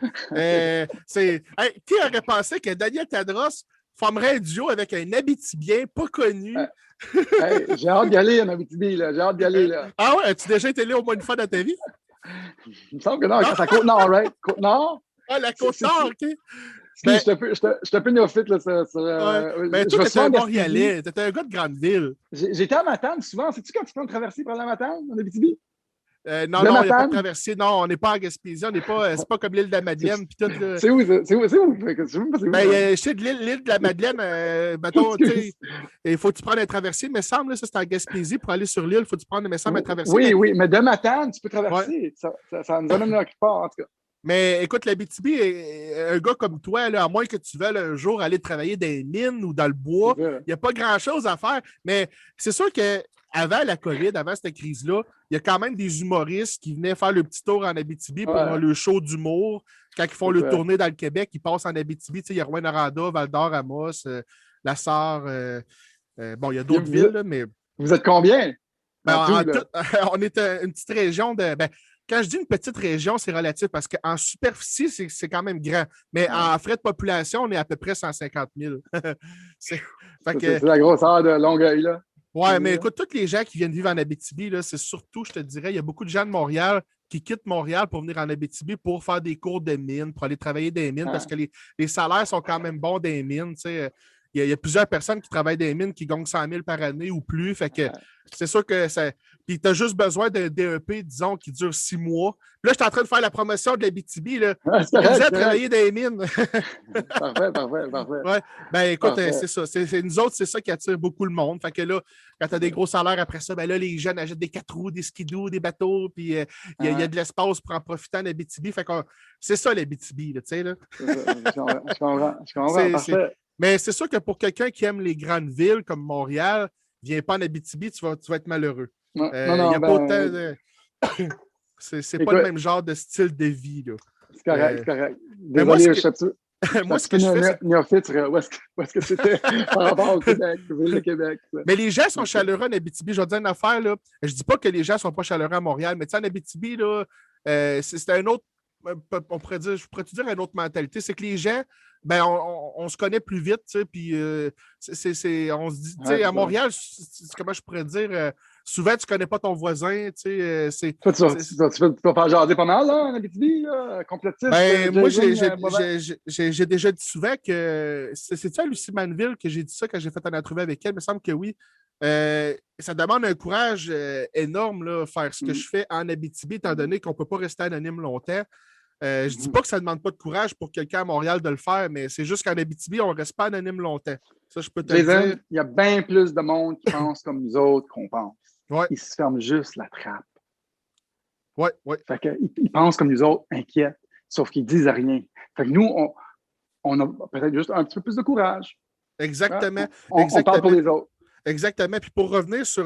Qui aurait pensé que Daniel Tadros formerait un duo avec un Abitibien pas connu? J'ai hâte d'y aller en Abitibi. Là. J'ai hâte d'y aller. Là. Ah ouais? As-tu déjà été là au moins une fois dans ta vie? Il me semble que non, c'est à Côte-Nord, right? Côte-Nord? Ah, la Côte-Nord, OK. Je suis un peu néophyte. Là, mais toi, t'étais un Montréalais. T'étais un gars de grande ville. J'étais à Matane souvent. Sais-tu quand tu peux me traverser par la Matane, en Abitibi? Non, on n'est pas traversé. Non, on n'est pas en Gaspésie. C'est pas comme l'île de la Madeleine. C'est où? Je sais de l'île de la Madeleine, mettons, il faut que tu prennes un traversier, me semble, ça c'est en Gaspésie. Pour aller sur l'île, il faut que tu prennes, me semble, un traversier. Oui, mais de Matane, tu peux traverser. Ouais. Ça nous amène quelque part, en tout cas. Mais écoute, l'Abitibi, un gars comme toi, là, à moins que tu veuilles un jour aller travailler dans les mines ou dans le bois, il n'y a pas grand-chose à faire. Mais c'est sûr que avant la COVID, avant cette crise-là, il y a quand même des humoristes qui venaient faire le petit tour en Abitibi pour le show d'humour. Quand ils font le tournée dans le Québec, ils passent en Abitibi. Il y a Rouen Noranda, Val-d'Or, Amos, Lassar. Bon, il y a d'autres villes, là, mais. Vous êtes combien? On est une petite région de. Quand je dis une petite région, c'est relatif parce qu'en superficie, c'est quand même grand. Mais en frais de population, on est à peu près 150 000. c'est la grosseur de Longueuil, là. Oui, mais écoute, tous les gens qui viennent vivre en Abitibi, là, c'est surtout, je te dirais, il y a beaucoup de gens de Montréal qui quittent Montréal pour venir en Abitibi pour faire des cours de mine, pour aller travailler dans les mines, parce que les salaires sont quand même bons dans les mines. Il y a plusieurs personnes qui travaillent dans les mines qui gagnent 100 000 par année ou plus. Fait que c'est sûr que ça. Puis tu as juste besoin d'un DEP, disons, qui dure 6 mois. Puis là, je suis en train de faire la promotion de l'Abitibi. Là. Vous êtes travailler dans les mines. Parfait. Ouais. Ben écoute, c'est ça. Nous autres, c'est ça qui attire beaucoup le monde. Fait que là, quand tu as des gros salaires après ça, ben là, les jeunes achètent des 4 roues, des skidoo, des bateaux, puis il y a de l'espace pour en profiter en Abitibi. Fait que c'est ça l'Abitibi, tu sais. Je comprends. Parfait. Mais c'est sûr que pour quelqu'un qui aime les grandes villes comme Montréal, viens pas en Abitibi, tu vas être malheureux. Il n'y a pas autant de. C'est pas le même genre de style de vie. Là. C'est correct. Désolé, moi, ce que je fais. Où est-ce que c'était par rapport au Québec, le Québec? Ça. Mais les gens sont chaleureux en Abitibi. Je vais te dire une affaire. Là. Je dis pas que les gens ne sont pas chaleureux à Montréal, mais tu sais, en Abitibi, là, c'est un autre. Je pourrais te dire une autre mentalité. C'est que les gens. Ben, on se connaît plus vite, tu sais, puis on se dit, tu sais, à Montréal, comment je pourrais dire, souvent, tu connais pas ton voisin, tu sais. Toi, tu vas faire jaser pas mal, là, en Abitibi, complétiste. Ben, moi, j'ai déjà dit souvent que, c'est-tu à Lucie Manville que j'ai dit ça quand j'ai fait une entrevue avec elle? Il me semble que oui. Ça demande un courage énorme, là, faire ce que je fais en Abitibi, étant donné qu'on ne peut pas rester anonyme longtemps. Je ne dis pas que ça ne demande pas de courage pour quelqu'un à Montréal de le faire, mais c'est juste qu'en Abitibi, on ne reste pas anonyme longtemps. Ça, je peux te dire. Il y a bien plus de monde qui pense comme nous autres qu'on pense. Ouais. Ils se ferment juste la trappe. Oui. Fait qu'ils pensent comme nous autres, inquiets, sauf qu'ils ne disent rien. Fait que nous, on a peut-être juste un petit peu plus de courage. Exactement. On parle pour les autres. Exactement. Puis pour revenir sur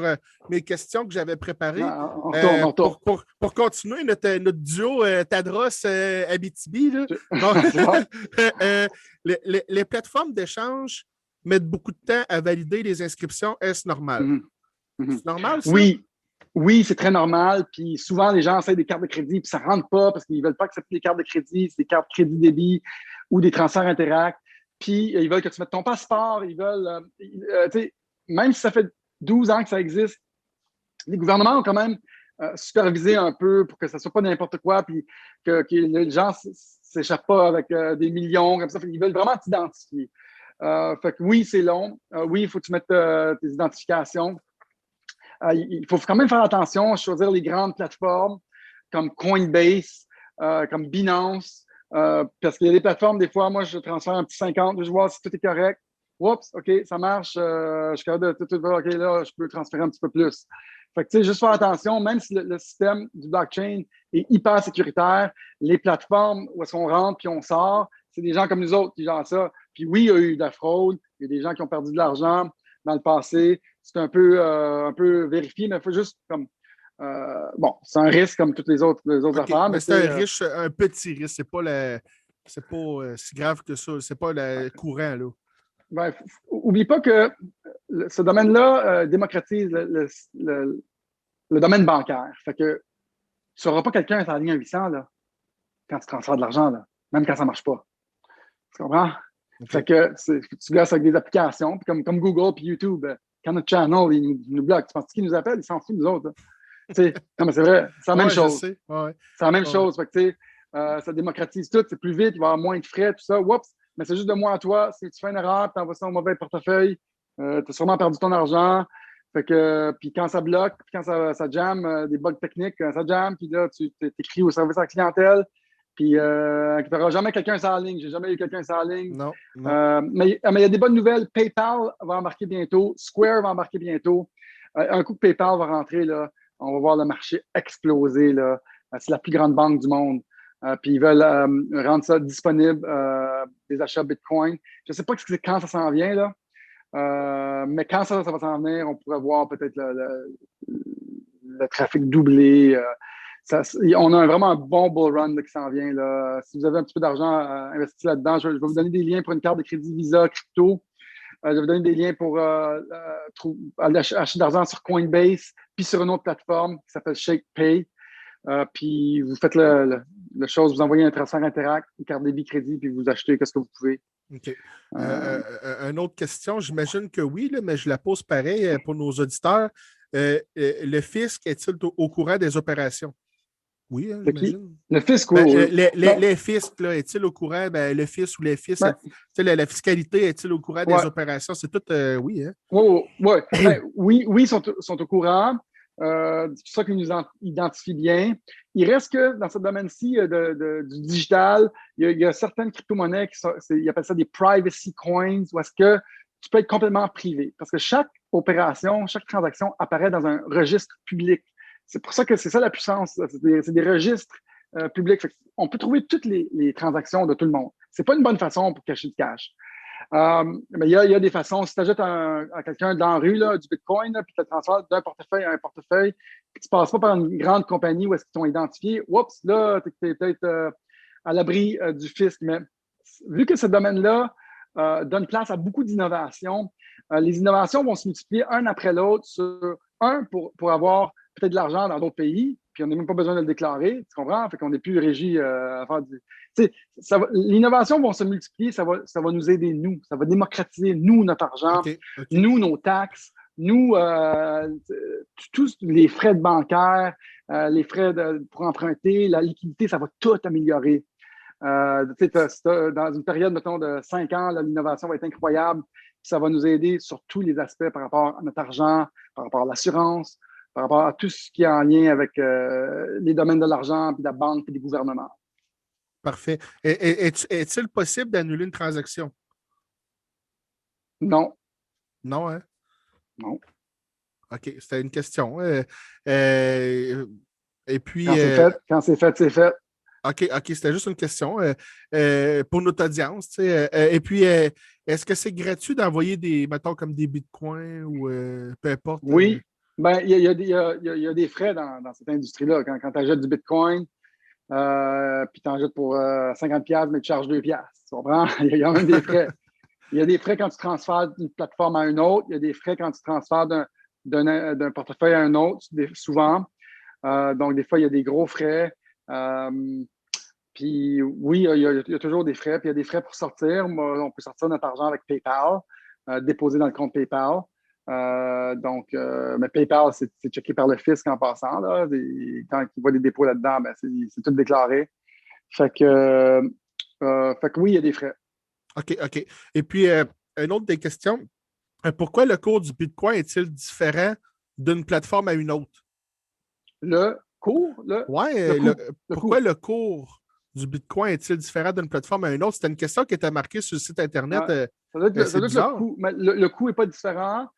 mes questions que j'avais préparées, on retourne. Pour continuer notre duo Tadros-Abitibi, les plateformes d'échange mettent beaucoup de temps à valider les inscriptions. Est-ce normal? C'est normal, ça? Oui, c'est très normal. Puis souvent, les gens essaient des cartes de crédit, puis ça ne rentre pas parce qu'ils ne veulent pas accepter les cartes de crédit. C'est des cartes crédit débit ou des transferts Interact. Puis ils veulent que tu mettes ton passeport. Ils veulent, même si ça fait 12 ans que ça existe, les gouvernements ont quand même supervisé un peu pour que ça ne soit pas n'importe quoi, puis que les gens ne s'échappent pas avec des millions comme ça. Ils veulent vraiment t'identifier. Fait que oui, c'est long. Oui, il faut que tu mettes tes identifications. Il faut quand même faire attention à choisir les grandes plateformes comme Coinbase, comme Binance, parce qu'il y a des plateformes, des fois, moi, je transfère un petit 50, je vois si tout est correct. Oups, OK, ça marche. Je suis capable de tout voir. OK, là, je peux transférer un petit peu plus. Fait que, tu sais, juste faire attention, même si le système du blockchain est hyper sécuritaire, les plateformes où est-ce qu'on rentre puis on sort, c'est des gens comme nous autres qui gèrent ça. Puis oui, il y a eu de la fraude, il y a des gens qui ont perdu de l'argent dans le passé. C'est un peu vérifié, mais il faut juste comme. Bon, c'est un risque comme toutes les autres affaires. Mais c'est un petit risque. C'est pas si grave que ça. C'est pas le courant, là. Ben, oublie pas que ce domaine-là démocratise le domaine bancaire. Fait que tu n'auras pas quelqu'un à la ligne à 800 là, quand tu transfères de l'argent, là, même quand ça ne marche pas. Tu comprends? Okay. Fait que tu gosses avec des applications, puis comme Google puis YouTube, quand notre channel il nous bloque, tu penses qu'ils nous appellent? Ils s'en foutent, nous autres. Non, mais c'est vrai, c'est la même chose. C'est la même chose. Fait que, ça démocratise tout, c'est plus vite, il va y avoir moins de frais, tout ça. Oups! Mais c'est juste de moi à toi. Si tu fais une erreur, tu envoies ça au mauvais portefeuille, tu as sûrement perdu ton argent. Fait que, puis quand ça bloque, puis quand ça jamme, des bugs techniques, ça jamme, puis là, tu t'écris au service à la clientèle, puis tu n'auras jamais quelqu'un sur la ligne. J'ai jamais eu quelqu'un sur la ligne. Non. Mais il y a des bonnes nouvelles. PayPal va embarquer bientôt. Square va embarquer bientôt. Un coup que PayPal va rentrer, là, on va voir le marché exploser. Là. C'est la plus grande banque du monde. Puis ils veulent rendre ça disponible, des achats Bitcoin. Je ne sais pas quand ça s'en vient, là. Mais quand ça va s'en venir, on pourrait voir peut-être le trafic doublé. On a vraiment un bon bull run là, qui s'en vient. Là. Si vous avez un petit peu d'argent investi là-dedans, je vais vous donner des liens pour une carte de crédit Visa crypto. Je vais vous donner des liens pour acheter de l'argent sur Coinbase, puis sur une autre plateforme qui s'appelle ShakePay. Puis vous faites le chose, vous envoyez un transfert Interact, une carte débit crédit, puis vous achetez ce que vous pouvez. OK. Une autre question, j'imagine que oui, là, mais je la pose pareil pour nos auditeurs. Le fisc est-il au courant des opérations? Oui, hein, j'imagine. Le fisc, oui. Ben, les fiscs, là, est-il au courant? Ben, le fisc ou les fiscs, la fiscalité est-il au courant des opérations? C'est tout, oui. Hein? Oui, ils sont au courant. C'est ça qu'ils nous identifient bien. Il reste que dans ce domaine-ci du digital, il y a certaines crypto-monnaies ils appellent ça des privacy coins, où est-ce que tu peux être complètement privé. Parce que chaque opération, chaque transaction apparaît dans un registre public. C'est pour ça que c'est ça la puissance. C'est des registres publics. On peut trouver toutes les transactions de tout le monde. C'est pas une bonne façon pour cacher du cash. Mais il y a des façons. Si tu achètes à quelqu'un dans la rue là, du Bitcoin, puis tu le transfères d'un portefeuille à un portefeuille, puis tu ne passes pas par une grande compagnie où est-ce qu'ils t'ont identifié, oups, là, tu es peut-être à l'abri du fisc. Mais vu que ce domaine-là donne place à beaucoup d'innovations, les innovations vont se multiplier un après l'autre pour avoir peut-être de l'argent dans d'autres pays, puis on n'a même pas besoin de le déclarer, tu comprends? Fait qu'on n'est plus régi à faire du... L'innovation va se multiplier, ça va nous aider, nous. Ça va démocratiser, nous, notre argent, nous, nos taxes, nous, tous les frais de bancaire, les frais pour emprunter, la liquidité, ça va tout améliorer. Dans une période, mettons, de 5 ans, l'innovation va être incroyable. Ça va nous aider sur tous les aspects par rapport à notre argent, par rapport à l'assurance, par rapport à tout ce qui est en lien avec les domaines de l'argent, puis de la banque, puis des gouvernements. Parfait. Est-il possible d'annuler une transaction? Non. Non, hein? Non. OK, c'était une question. Et puis. Quand c'est fait, c'est fait. OK, c'était juste une question pour notre audience. Et puis, est-ce que c'est gratuit d'envoyer mettons, comme des bitcoins ou peu importe? Oui. Ben, il y a des frais dans cette industrie-là. Quand tu achètes du bitcoin, puis tu en jettes pour 50$, mais tu charges 2$. Tu comprends? Il y a même des frais. Il y a des frais quand tu transfères d'une plateforme à une autre. Il y a des frais quand tu transfères d'un portefeuille à un autre, souvent. Donc, des fois, il y a des gros frais. Puis oui, il y a toujours des frais. Puis il y a des frais pour sortir. On peut sortir notre argent avec PayPal, déposer dans le compte PayPal. Mais PayPal, c'est checké par le fisc en passant. Là. Quand il voit des dépôts là-dedans, ben, c'est tout déclaré. Fait que oui, il y a des frais. OK. Et puis, une autre des questions. Pourquoi le cours du Bitcoin est-il différent d'une plateforme à une autre? Le cours? Pourquoi le cours du Bitcoin est-il différent d'une plateforme à une autre? C'était une question qui était marquée sur le site Internet. Ça doit être le coût n'est pas différent.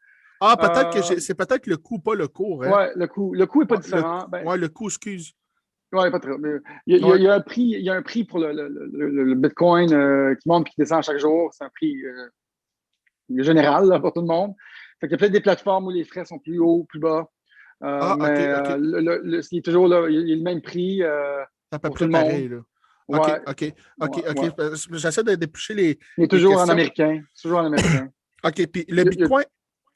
Ah, peut-être que c'est peut-être le coût, pas le cours. Hein? Oui, le coût n'est pas différent. Le coût, excuse. Oui, pas très. Il y a un prix pour le Bitcoin qui monte et qui descend chaque jour. C'est un prix général là, pour tout le monde. Fait qu'il y a peut-être des plateformes où les frais sont plus hauts, plus bas. Mais il est toujours là, il y a le même prix. C'est à peu près pareil. Là. OK. J'essaie de déplucher les. Il est toujours en américain. Toujours en américain. OK. Puis le Bitcoin.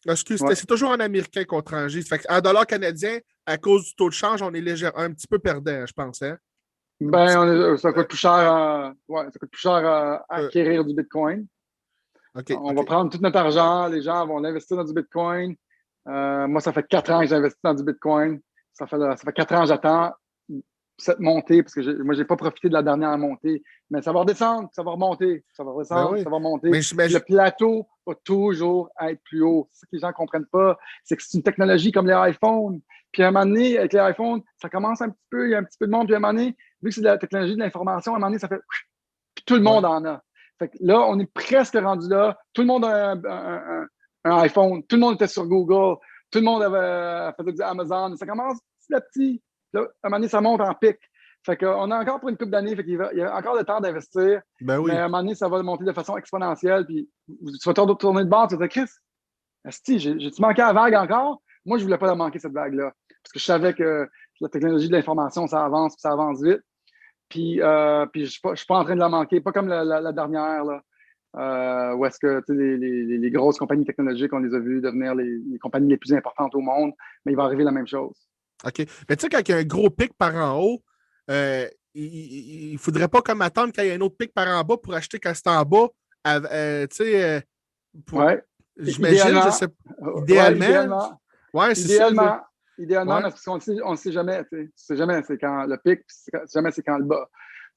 Excuse, c'est toujours en américain qu'on transige. Fait en dollars canadiens, à cause du taux de change, on est légèrement un petit peu perdant, je pense. Hein? Ça coûte plus cher à acquérir du Bitcoin. On va prendre tout notre argent, les gens vont l'investir dans du Bitcoin. Moi, ça fait 4 ans que j'investis dans du Bitcoin. Ça fait 4 ans que j'attends cette montée, parce que moi, je n'ai pas profité de la dernière montée. Mais ça va redescendre, ça va remonter, ça va redescendre, ça va monter. Le plateau va toujours être plus haut. C'est ça que les gens ne comprennent pas. C'est que c'est une technologie comme les iPhones. Puis à un moment donné, avec les iPhones, ça commence un petit peu, il y a un petit peu de monde. Puis à un moment donné, vu que c'est de la technologie de l'information, à un moment donné, ça fait... Puis tout le monde en a. Fait que là, on est presque rendu là. Tout le monde a un iPhone. Tout le monde était sur Google. Tout le monde faisait du Amazon. Ça commence petit à petit. Là, à un moment donné, ça monte en pic. Fait qu'on a encore pour une couple d'années. Fait qu'il y a encore le temps d'investir. Ben oui. Mais à un moment donné, ça va monter de façon exponentielle. Puis tu vas tourner de bord. Tu vas dire, Chris, Asti, j'ai-tu manqué la vague encore? Moi, je ne voulais pas la manquer, cette vague-là. Parce que je savais que la technologie de l'information, ça avance vite. Puis je ne suis pas en train de la manquer, pas comme la dernière, là, où est-ce que les grosses compagnies technologiques, on les a vues devenir les compagnies les plus importantes au monde, mais il va arriver la même chose. OK. Mais tu sais, quand il y a un gros pic par en haut, il ne faudrait pas comme attendre qu'il y ait un autre pic par en bas pour acheter quand c'est en bas. Tu sais, pour... Ouais. j'imagine, je Idéalement, sais ouais, idéalement. idéalement, Ouais, c'est ça. idéalement, Ouais. mais parce qu'on on ne sait jamais. Tu sais. Tu sais jamais c'est quand le pic, puis jamais c'est quand le bas.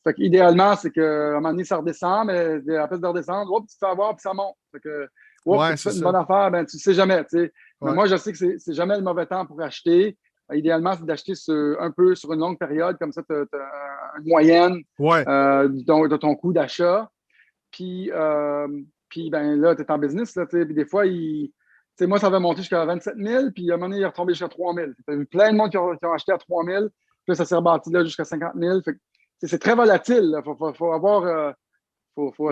Fait idéalement, c'est qu'à un moment donné, ça redescend, mais à la place de redescendre, tu te fais avoir, puis ça monte. Fait que, si Ouais, tu c'est fais une ça. bonne affaire, ben, tu ne sais jamais. Tu sais. Mais Ouais. moi, je sais que c'est jamais le mauvais temps pour acheter. Idéalement, c'est d'acheter un peu sur une longue période, comme ça, tu as une moyenne Ouais. de ton coût d'achat. Puis ben, là, tu es en business. Là, puis des fois, moi, ça avait monté jusqu'à 27 000, puis à un moment donné, il est retombé jusqu'à 3 000. Tu as vu plein de monde qui ont acheté à 3 000, puis là, ça s'est rebâti là jusqu'à 50 000. Fait que, c'est très volatile. Il faut avoir, Il avoir une faut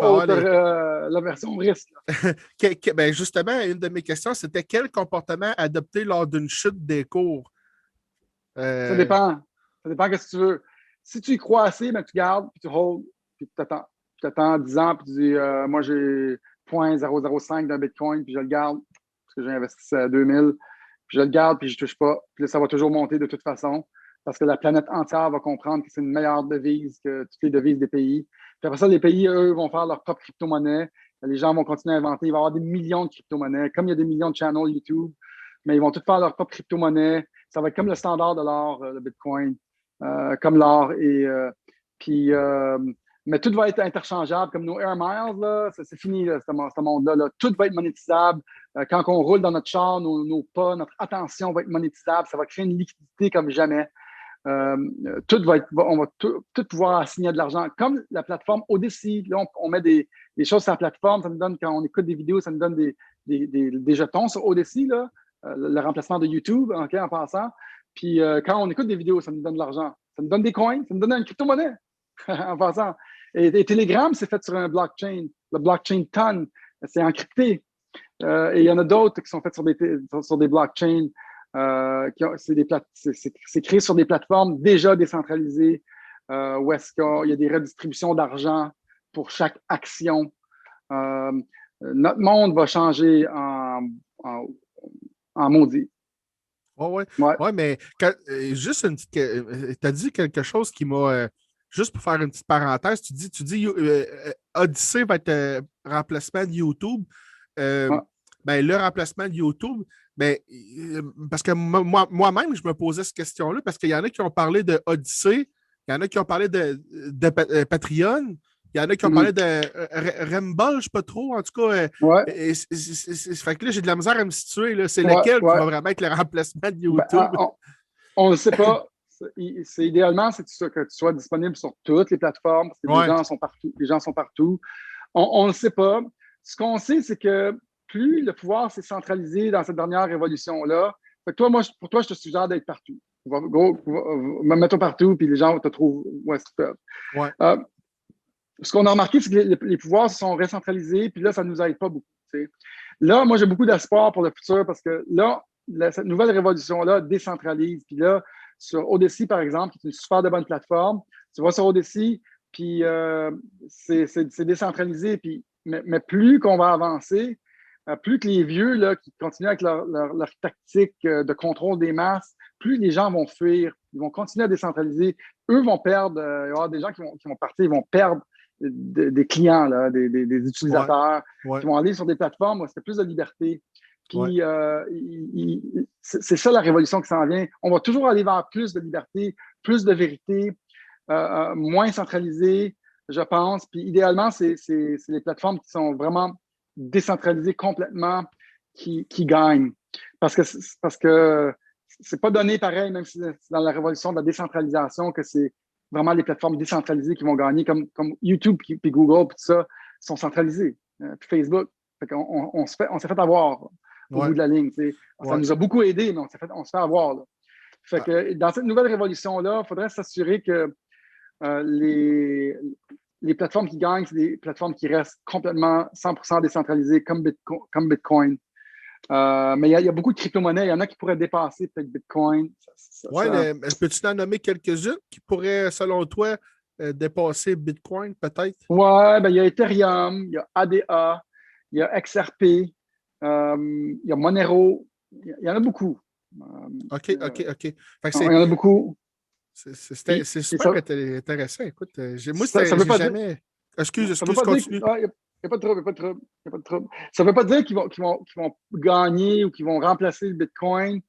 avoir haute les... la version risque. Ben justement, une de mes questions, c'était quel comportement adopter lors d'une chute des cours? Ça Euh, dépend. Ça dépend de ce que tu veux. Si tu y crois assez, ben, tu gardes, puis tu hold, puis tu t'attends. Tu t'attends 10 ans, puis tu dis, moi, j'ai 0,005 d'un Bitcoin, puis je le garde, parce que j'ai investi à 2000, puis je le garde, puis je ne touche pas. Puis là, ça va toujours monter de toute façon, parce que la planète entière va comprendre que c'est une meilleure devise que toutes les devises des pays. Puis après ça, les pays, eux, vont faire leur propre crypto-monnaie. Les gens vont continuer à inventer. Il va y avoir des millions de crypto-monnaies, comme il y a des millions de channels YouTube, mais ils vont tous faire leur propre crypto-monnaie. Ça va être comme le standard de l'or, le Bitcoin, comme l'or. Puis, mais tout va être interchangeable, comme nos Air Miles, là, c'est fini, là, ce monde-là. Là. Tout va être monétisable. Quand on roule dans notre char, nos pas, notre attention va être monétisable. Ça va créer une liquidité comme jamais. Tout va être, on va tout pouvoir assigner de l'argent. Comme la plateforme Odyssey, là, on met des choses sur la plateforme, ça nous donne, quand on écoute des vidéos, ça nous donne des jetons sur Odyssey, là, le remplacement de YouTube, okay, en passant. Puis quand on écoute des vidéos, ça nous donne de l'argent. Ça nous donne des coins, ça nous donne une crypto-monnaie en passant. Et Telegram, c'est fait sur un blockchain, le blockchain Ton, c'est encrypté. Et il y en a d'autres qui sont faits sur des blockchains. C'est créé sur des plateformes déjà décentralisées où est-ce qu'il y a des redistributions d'argent pour chaque action. Notre monde va changer en maudit. ouais. Ouais. Ouais, mais juste une petite. Tu as dit quelque chose qui m'a. Juste pour faire une petite parenthèse, tu dis Odyssey va être remplacement de YouTube. Ouais. Ben, le remplacement de YouTube, ben, parce que moi-même, je me posais cette question-là, parce qu'il y en a qui ont parlé de Odyssey, il y en a qui ont parlé de Patreon, il y en a qui ont parlé Mhm. de Rumble, je ne sais pas trop, en tout cas. Ouais. Fait que là, j'ai de la misère à me situer. Là. C'est Ouais. lequel qui Ouais. va vraiment être le remplacement de Ben, YouTube? on ne sait pas. Idéalement, c'est que tu sois disponible sur toutes les plateformes parce que les Ouais, gens sont partout. Les gens sont partout. On ne sait pas. Ce qu'on sait, c'est que plus le pouvoir s'est centralisé dans cette dernière révolution-là, pour toi, je te suggère d'être partout. Mets-toi partout, puis les gens te trouvent où est-ce qu'ils peuvent. ouais, Euh, Ce qu'on a remarqué, c'est que les pouvoirs se sont recentralisés, puis là, ça ne nous aide pas beaucoup. T'sais. Là, moi, j'ai beaucoup d'espoir pour le futur parce que là, cette nouvelle révolution-là décentralise. Puis là, sur Odyssey, par exemple, qui est une super de bonne plateforme, tu vas sur Odyssey, puis c'est décentralisé. Puis, mais plus qu'on va avancer, plus que les vieux là, qui continuent avec leur tactique de contrôle des masses, plus les gens vont fuir, ils vont continuer à décentraliser. Eux vont perdre, il va y avoir des gens qui vont partir, ils vont perdre des clients, là, des ouais, utilisateurs ouais, qui vont aller sur des plateformes où c'est plus de liberté. ouais. Puis, c'est ça la révolution qui s'en vient. On va toujours aller vers plus de liberté, plus de vérité, moins centralisé, je pense. Puis, idéalement, c'est les plateformes qui sont vraiment décentralisées complètement qui gagnent. Parce que c'est pas donné pareil, même si c'est dans la révolution de la décentralisation, que c'est vraiment les plateformes décentralisées qui vont gagner, comme YouTube puis Google, puis tout ça, sont centralisées. Puis Facebook. Fait on s'est fait avoir au Ouais, bout de la ligne. T'sais. Ça ouais. nous a beaucoup aidé, mais on se fait avoir. Là. Fait Ah, que dans cette nouvelle révolution-là, il faudrait s'assurer que les, les plateformes qui gagnent, c'est des plateformes qui restent complètement 100% décentralisées comme Bitcoin. Mais il y a beaucoup de crypto-monnaies. Il y en a qui pourraient dépasser peut-être Bitcoin. Oui, peux-tu en nommer quelques-unes qui pourraient, selon toi, dépasser Bitcoin, peut-être? Ouais, ben, il y a Ethereum, il y a ADA, il y a XRP, il y a Monero. Il y en a beaucoup. OK. Fait que Il y en a beaucoup. c'est super intéressant. Écoute, moi, Ça veut j'ai pas dire. jamais. Ça veut pas dire Continue. il n'y a pas de trouble, il n'y a pas de trouble, y a pas de trouble. Ça ne veut pas dire qu'ils vont gagner ou qu'ils vont remplacer le Bitcoin.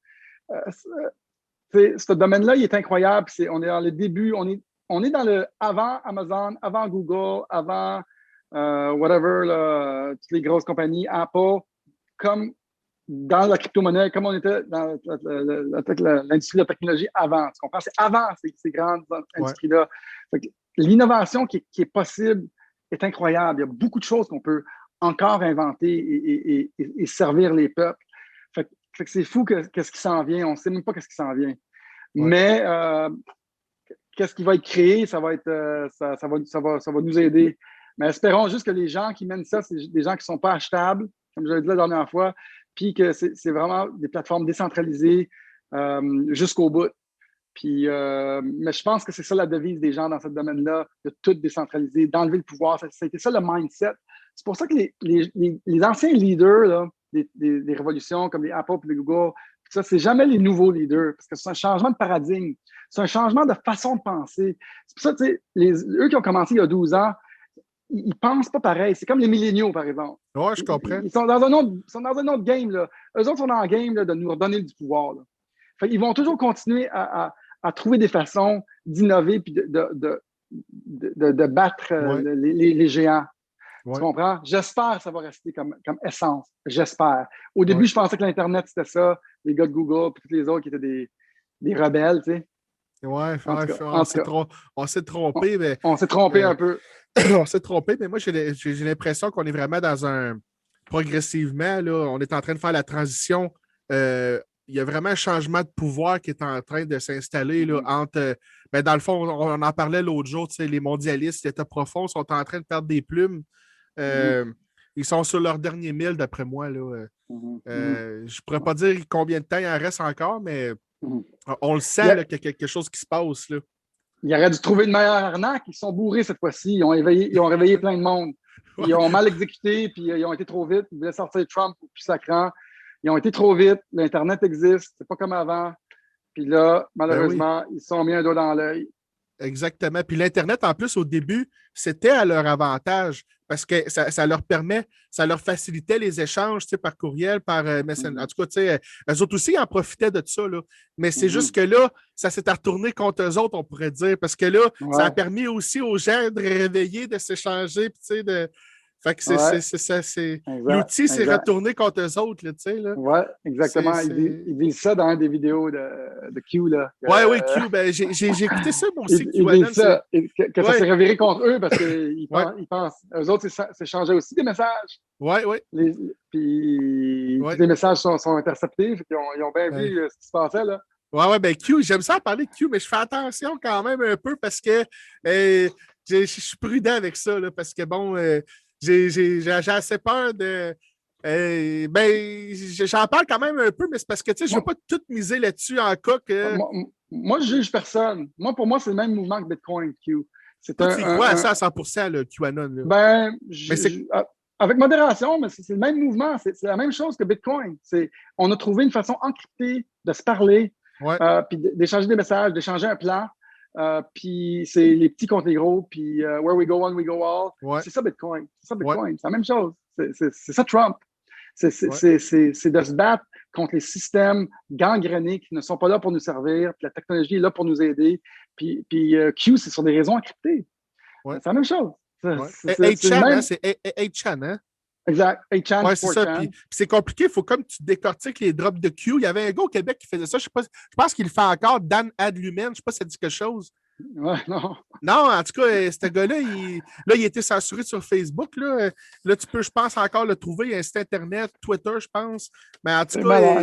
Ce domaine-là, il est incroyable. On est dans le début, on est dans le avant Amazon, avant Google, avant whatever, là, toutes les grosses compagnies, Apple, comme dans la crypto-monnaie, comme on était dans l'industrie de la technologie avant. Tu comprends? C'est avant ces grandes industries-là. L'innovation qui est possible est incroyable. Il y a beaucoup de choses qu'on peut encore inventer et servir les peuples. Fait que c'est fou qu'est-ce qui s'en vient. On ne sait même pas qu'est-ce qui s'en vient. Ouais. Mais qu'est-ce qui va être créé, ça va nous aider. Mais espérons juste que les gens qui mènent ça, c'est des gens qui ne sont pas achetables, comme je l'ai dit la dernière fois, puis que c'est vraiment des plateformes décentralisées jusqu'au bout. Puis, mais je pense que c'est ça la devise des gens dans ce domaine-là, de tout décentraliser, d'enlever le pouvoir. Ça a été ça le mindset. C'est pour ça que les anciens leaders là, des révolutions comme les Apple et les Google, ça, c'est jamais les nouveaux leaders, parce que c'est un changement de paradigme. C'est un changement de façon de penser. C'est pour ça que eux qui ont commencé il y a 12 ans, ils ne pensent pas pareil. C'est comme les milléniaux, par exemple. Oui, je comprends. Ils sont dans un autre game. Là. Eux autres sont dans le game là, de nous redonner du pouvoir. Là. Fait, ils vont toujours continuer à trouver des façons d'innover et de battre les géants. Ouais. Tu comprends? J'espère que ça va rester comme essence. J'espère. Au début, je pensais que l'Internet, c'était ça. Les gars de Google et tous les autres qui étaient des rebelles, tu sais. Oui, on s'est trompé. Mais, on s'est trompé un peu. On s'est trompé, mais moi, j'ai l'impression qu'on est vraiment dans un... Progressivement, là, on est en train de faire la transition. Il y a vraiment un changement de pouvoir qui est en train de s'installer là, entre... Ben, dans le fond, on en parlait l'autre jour, les mondialistes, l'État profond sont en train de perdre des plumes. Ils sont sur leur dernier mille, d'après moi. Là. Je ne pourrais pas dire combien de temps il en reste encore, mais on le sent là, qu'il y a quelque chose qui se passe. Là. Il aurait dû trouver une meilleure arnaque. Ils sont bourrés cette fois-ci. Ils ont réveillé plein de monde. Ils ont mal exécuté, puis ils ont été trop vite. Ils voulaient sortir Trump au plus sacrant. Ils ont été trop vite. L'Internet existe. C'est pas comme avant. Puis là, malheureusement, ils se sont mis un doigt dans l'œil. Exactement. Puis l'Internet, en plus, au début, c'était à leur avantage parce que ça leur facilitait les échanges par courriel, par Messenger. En tout cas, eux autres aussi en profitaient de ça. Là. Mais c'est juste que là, ça s'est retourné contre eux autres, on pourrait dire. Parce que là, ça a permis aussi aux gens de réveiller, de s'échanger, puis de. Fait que l'outil s'est retourné contre eux autres, tu sais. Oui, exactement. Ils disent ça dans une des vidéos de Q, là. Oui, Q. Ben, j'ai écouté ça, moi aussi. Ils disent ça, que ça s'est reviré contre eux parce qu'ils pensent. Eux autres s'échangeaient aussi des messages. Oui. Puis les messages sont interceptés. Ils ont bien vu ce qui se passait, là. Oui, ben Q, j'aime ça parler de Q, mais je fais attention quand même un peu parce que je suis prudent avec ça, là, parce que bon... J'ai assez peur de. J'en parle quand même un peu, mais c'est parce que je ne veux pas tout miser là-dessus en cas que. Moi, je juge personne. Pour moi, c'est le même mouvement que Bitcoin, Q. Tu crois à ça à 100%, le QAnon? Là. Ben, avec modération, mais c'est le même mouvement. C'est la même chose que Bitcoin. On a trouvé une façon encryptée de se parler, puis d'échanger des messages, d'échanger un plan. Puis c'est les petits contre les gros, puis where we go one, we go all. Ouais. C'est ça Bitcoin. C'est la même chose. C'est ça Trump. C'est de se battre contre les systèmes gangrénés qui ne sont pas là pour nous servir, puis la technologie est là pour nous aider. Puis Q, c'est sur des raisons encryptées. Ouais. C'est la même chose. C'est 8chan, c'est 8chan, hein? Exact. 8chan, c'est ça. Puis c'est compliqué. Il faut comme tu décortiques les drops de Q. Il y avait un gars au Québec qui faisait ça. Je pense qu'il le fait encore. Dan Adlumen. Je ne sais pas si ça dit quelque chose. Ouais, non. Non, en tout cas, ce gars-là, il a été censuré sur Facebook. Là, tu peux, je pense, encore le trouver. Il y a un site Internet, Twitter, je pense. Mais en tout cas,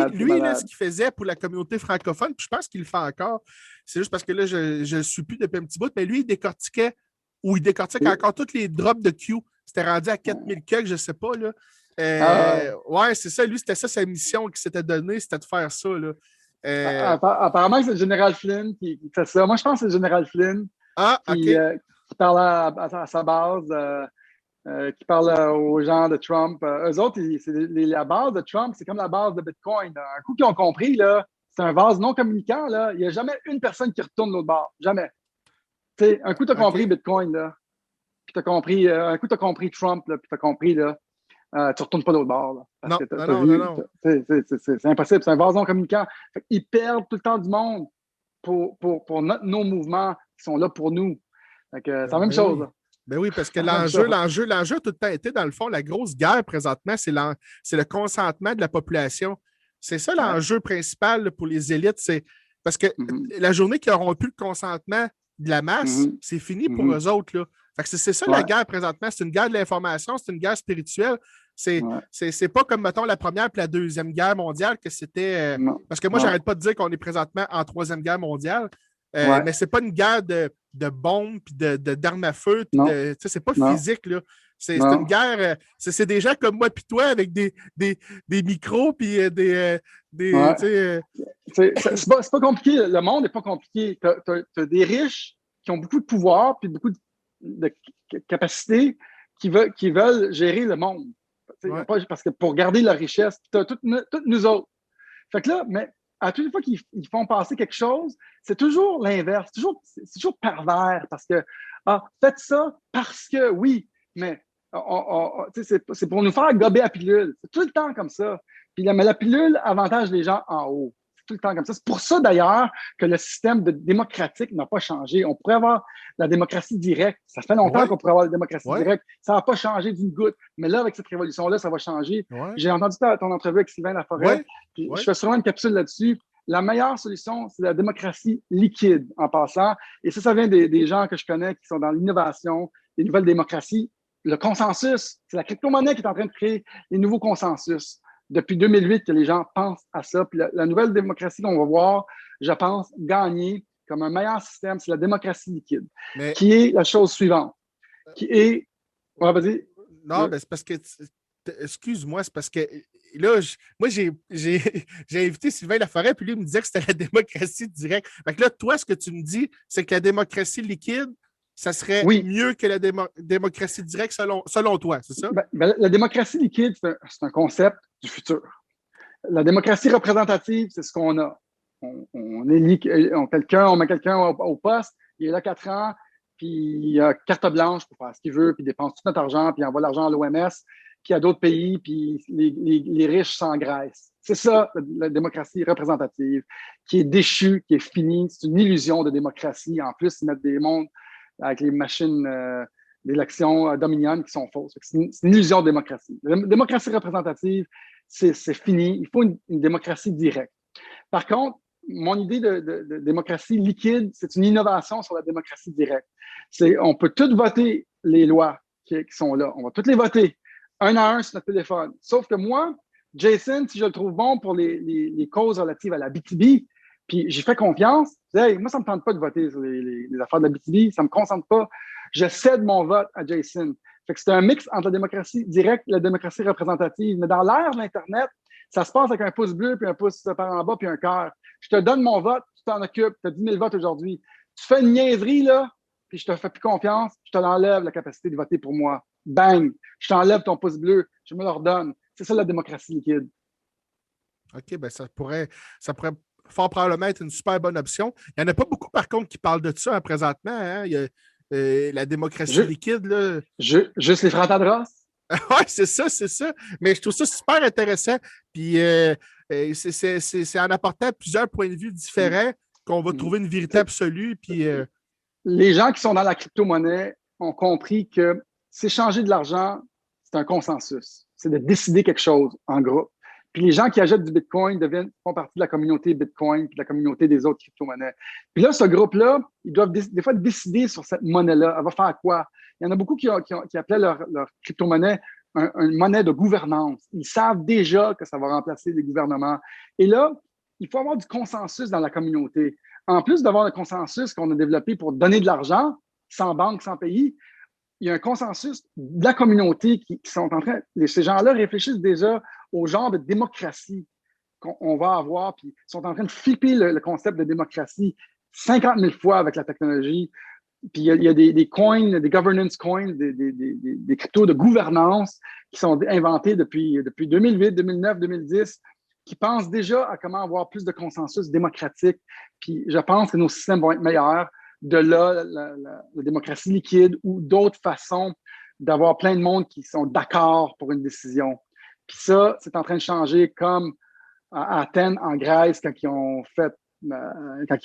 lui là, ce qu'il faisait pour la communauté francophone, puis je pense qu'il le fait encore. C'est juste parce que là, je ne le suis plus depuis un petit bout, mais lui, il décortiquait où il décortique encore tous les drops de Q. C'était rendu à 4000 quelques, je ne sais pas. Là. Ouais, c'est ça. Lui, c'était ça sa mission qu'il s'était donnée, c'était de faire ça. Là. Apparemment, c'est le général Flynn qui fait ça. Moi, je pense que c'est le général Flynn qui parle à sa base, qui parle aux gens de Trump. Eux autres, la base de Trump, c'est comme la base de Bitcoin. Un coup qu'ils ont compris, là, c'est un vase non communicant. Là. Il n'y a jamais une personne qui retourne de l'autre bord. Jamais. T'sais, un coup, tu as compris Bitcoin, là, puis tu as compris, un coup, tu as compris Trump, là, puis tu as compris, là, tu ne retournes pas de l'autre bord. Là, parce non. C'est impossible, c'est un vase non communicant. Ils perdent tout le temps du monde pour nos mouvements qui sont là pour nous. C'est la même chose. Oui. Ben oui, parce que l'enjeu a tout le temps été, dans le fond, la grosse guerre présentement, c'est le consentement de la population. C'est ça l'enjeu principal là, pour les élites. C'est parce que la journée qu'ils n'auront plus le consentement de la masse, c'est fini pour eux autres. Là. Fait que c'est ça la guerre présentement. C'est une guerre de l'information, c'est une guerre spirituelle. C'est pas comme, mettons, la première et la deuxième guerre mondiale que c'était. Parce que moi, j'arrête pas de dire qu'on est présentement en troisième guerre mondiale. Mais c'est pas une guerre de bombes et d'armes à feu. C'est pas physique. Là. C'est une guerre. C'est des gens comme moi et toi avec des micros puis des. C'est pas compliqué. Le monde n'est pas compliqué. Tu as des riches qui ont beaucoup de pouvoir puis beaucoup de capacité qui veulent gérer le monde. Parce que pour garder leur richesse, tu as toutes nous autres. Fait que là, mais à toutes les fois qu'ils font passer quelque chose, c'est toujours l'inverse. C'est toujours pervers parce que faites ça parce que oui, mais c'est pour nous faire gober la pilule. C'est tout le temps comme ça. Puis mais la pilule avantage les gens en haut. C'est tout le temps comme ça. C'est pour ça d'ailleurs que le système démocratique n'a pas changé. On pourrait avoir la démocratie directe. Ça fait longtemps qu'on pourrait avoir la démocratie directe. Ça n'a pas changé d'une goutte. Mais là, avec cette révolution-là, ça va changer. J'ai entendu ton entrevue avec Sylvain Laforêt. Je fais sûrement une capsule là-dessus. La meilleure solution, c'est la démocratie liquide, en passant. Et ça vient des gens que je connais qui sont dans l'innovation, les nouvelles démocraties. Le consensus, c'est la crypto-monnaie qui est en train de créer les nouveaux consensus. Depuis 2008 que les gens pensent à ça. Puis la nouvelle démocratie qu'on va voir, je pense, gagner comme un meilleur système, c'est la démocratie liquide, qui est la chose suivante. Qui est... Ouais, vas-y. Non, mais c'est parce que... Excuse-moi, c'est parce que là, moi, j'ai invité Sylvain Laforêt, puis lui, il me disait que c'était la démocratie directe. Fait que là, toi, ce que tu me dis, c'est que la démocratie liquide, ça serait mieux que la démocratie directe selon toi, c'est ça? La démocratie liquide, c'est un concept du futur. La démocratie représentative, c'est ce qu'on a. On met quelqu'un au poste, il est là 4 ans, puis il a carte blanche pour faire ce qu'il veut, puis il dépense tout notre argent, puis il envoie l'argent à l'OMS, puis à d'autres pays, puis les riches s'engraissent. C'est ça, la démocratie représentative, qui est déchue, qui est finie. C'est une illusion de démocratie. En plus, ils mettent des mondes avec les machines d'élection dominion qui sont fausses. C'est une illusion de démocratie. La démocratie représentative, c'est fini. Il faut une démocratie directe. Par contre, mon idée de démocratie liquide, c'est une innovation sur la démocratie directe. On peut toutes voter les lois qui sont là. On va toutes les voter, un à un sur notre téléphone. Sauf que moi, Jason, si je le trouve bon pour les causes relatives à la BTB, puis j'y fais confiance, hey, moi, ça ne me tente pas de voter sur les affaires de la BTB, ça ne me concentre pas. Je cède mon vote à Jason. Fait que c'est un mix entre la démocratie directe et la démocratie représentative. Mais dans l'ère de l'Internet, ça se passe avec un pouce bleu, puis un pouce par en bas, puis un cœur. Je te donne mon vote, tu t'en occupes, tu as 10 000 votes aujourd'hui. Tu fais une niaiserie, là, puis je te fais plus confiance, je te l'enlève la capacité de voter pour moi. Bang! Je t'enlève ton pouce bleu, je me le redonne. C'est ça la démocratie liquide. OK, ben ça pourrait fort probablement être une super bonne option. Il n'y en a pas beaucoup, par contre, qui parlent de ça présentement. Hein? Il y a la démocratie liquide. Là. Juste les Frantadros? Oui, c'est ça. Mais je trouve ça super intéressant. Puis c'est en apportant plusieurs points de vue différents qu'on va trouver une vérité absolue. Puis, les gens qui sont dans la crypto-monnaie ont compris que s'échanger de l'argent, c'est un consensus. C'est de décider quelque chose en groupe. Puis les gens qui achètent du Bitcoin font partie de la communauté Bitcoin puis de la communauté des autres crypto-monnaies. Puis là, ce groupe-là, ils doivent des fois décider sur cette monnaie-là. Elle va faire quoi? Il y en a beaucoup qui appelaient leur crypto-monnaie une monnaie de gouvernance. Ils savent déjà que ça va remplacer les gouvernements. Et là, il faut avoir du consensus dans la communauté. En plus d'avoir le consensus qu'on a développé pour donner de l'argent, sans banque, sans pays. Il y a un consensus de la communauté qui sont en train, ces gens-là réfléchissent déjà au genre de démocratie qu'on va avoir, puis ils sont en train de flipper le concept de démocratie 50 000 fois avec la technologie. Puis il y a des coins, des governance coins, des cryptos de gouvernance qui sont inventés depuis 2008, 2009, 2010, qui pensent déjà à comment avoir plus de consensus démocratique. Puis je pense que nos systèmes vont être meilleurs. De là, la démocratie liquide ou d'autres façons d'avoir plein de monde qui sont d'accord pour une décision. Puis ça, c'est en train de changer comme à Athènes, en Grèce, quand ils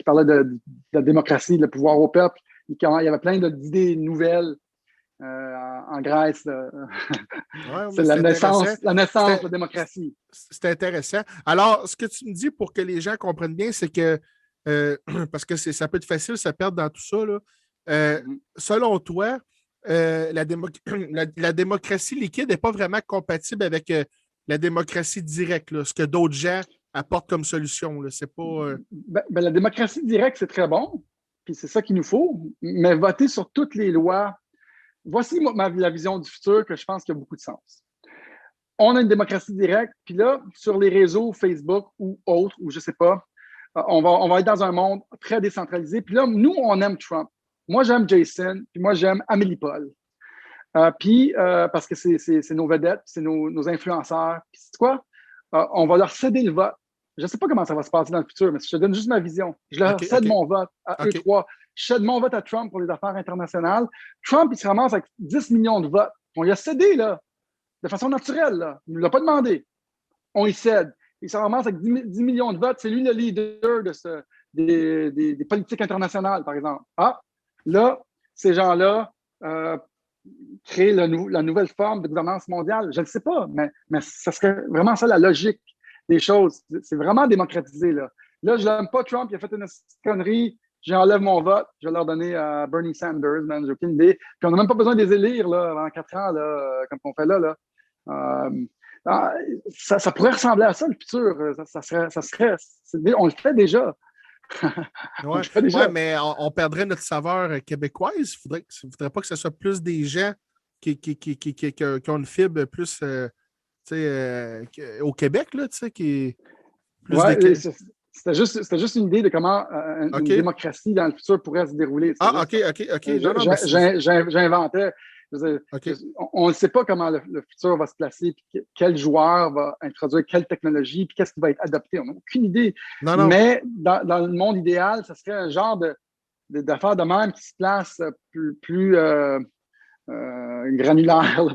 parlaient de la démocratie, de le pouvoir au peuple. Il y avait plein d'idées nouvelles en Grèce. Ouais, C'est la naissance de la démocratie. C'est intéressant. Alors, ce que tu me dis pour que les gens comprennent bien, c'est que, parce que ça peut être facile de se perdre dans tout ça, là, selon toi, la démocratie liquide n'est pas vraiment compatible avec la démocratie directe, là, ce que d'autres gens apportent comme solution. Là. C'est pas, la démocratie directe, c'est très bon. Puis c'est ça qu'il nous faut. Mais voter sur toutes les lois, voici la vision du futur que je pense qu'il y a beaucoup de sens. On a une démocratie directe, puis là, sur les réseaux Facebook ou autres, ou je ne sais pas, on va être dans un monde très décentralisé. Puis là, nous, on aime Trump. Moi, j'aime Jason, puis moi, j'aime Amélie Paul. Parce que c'est nos vedettes, c'est nos influenceurs. Puis c'est quoi? On va leur céder le vote. Je ne sais pas comment ça va se passer dans le futur, mais je te donne juste ma vision. Je leur cède mon vote à eux trois. Je cède mon vote à Trump pour les affaires internationales. Trump, il se ramasse avec 10 millions de votes. On lui a cédé, là, de façon naturelle. Là. Il ne l'a pas demandé. On y cède. Il se ramasse avec 10 millions de votes. C'est lui le leader des politiques internationales, par exemple. Ah, là, ces gens-là créer la nouvelle forme de gouvernance mondiale. Je ne le sais pas, mais ça serait vraiment ça la logique des choses. C'est vraiment démocratisé. Là, je n'aime pas Trump, il a fait une connerie, j'enlève mon vote, je vais leur donner à Bernie Sanders, man, j'ai aucune idée. Puis on n'a même pas besoin de les élire là, avant 4 ans, là, comme on fait là. Ça pourrait ressembler à ça, le futur. On le fait déjà. Ouais, mais on perdrait notre saveur québécoise. Il ne faudrait pas que ce soit plus des gens qui ont une fibre plus au Québec, là, qui plus c'était juste une idée de comment une démocratie dans le futur pourrait se dérouler. OK. J'inventais. On ne sait pas comment le futur va se placer, puis quel joueur va introduire quelle technologie, puis qu'est-ce qui va être adopté. On n'a aucune idée. Non. Mais dans le monde idéal, ça serait un genre d'affaires de même qui se place plus granulaire, là,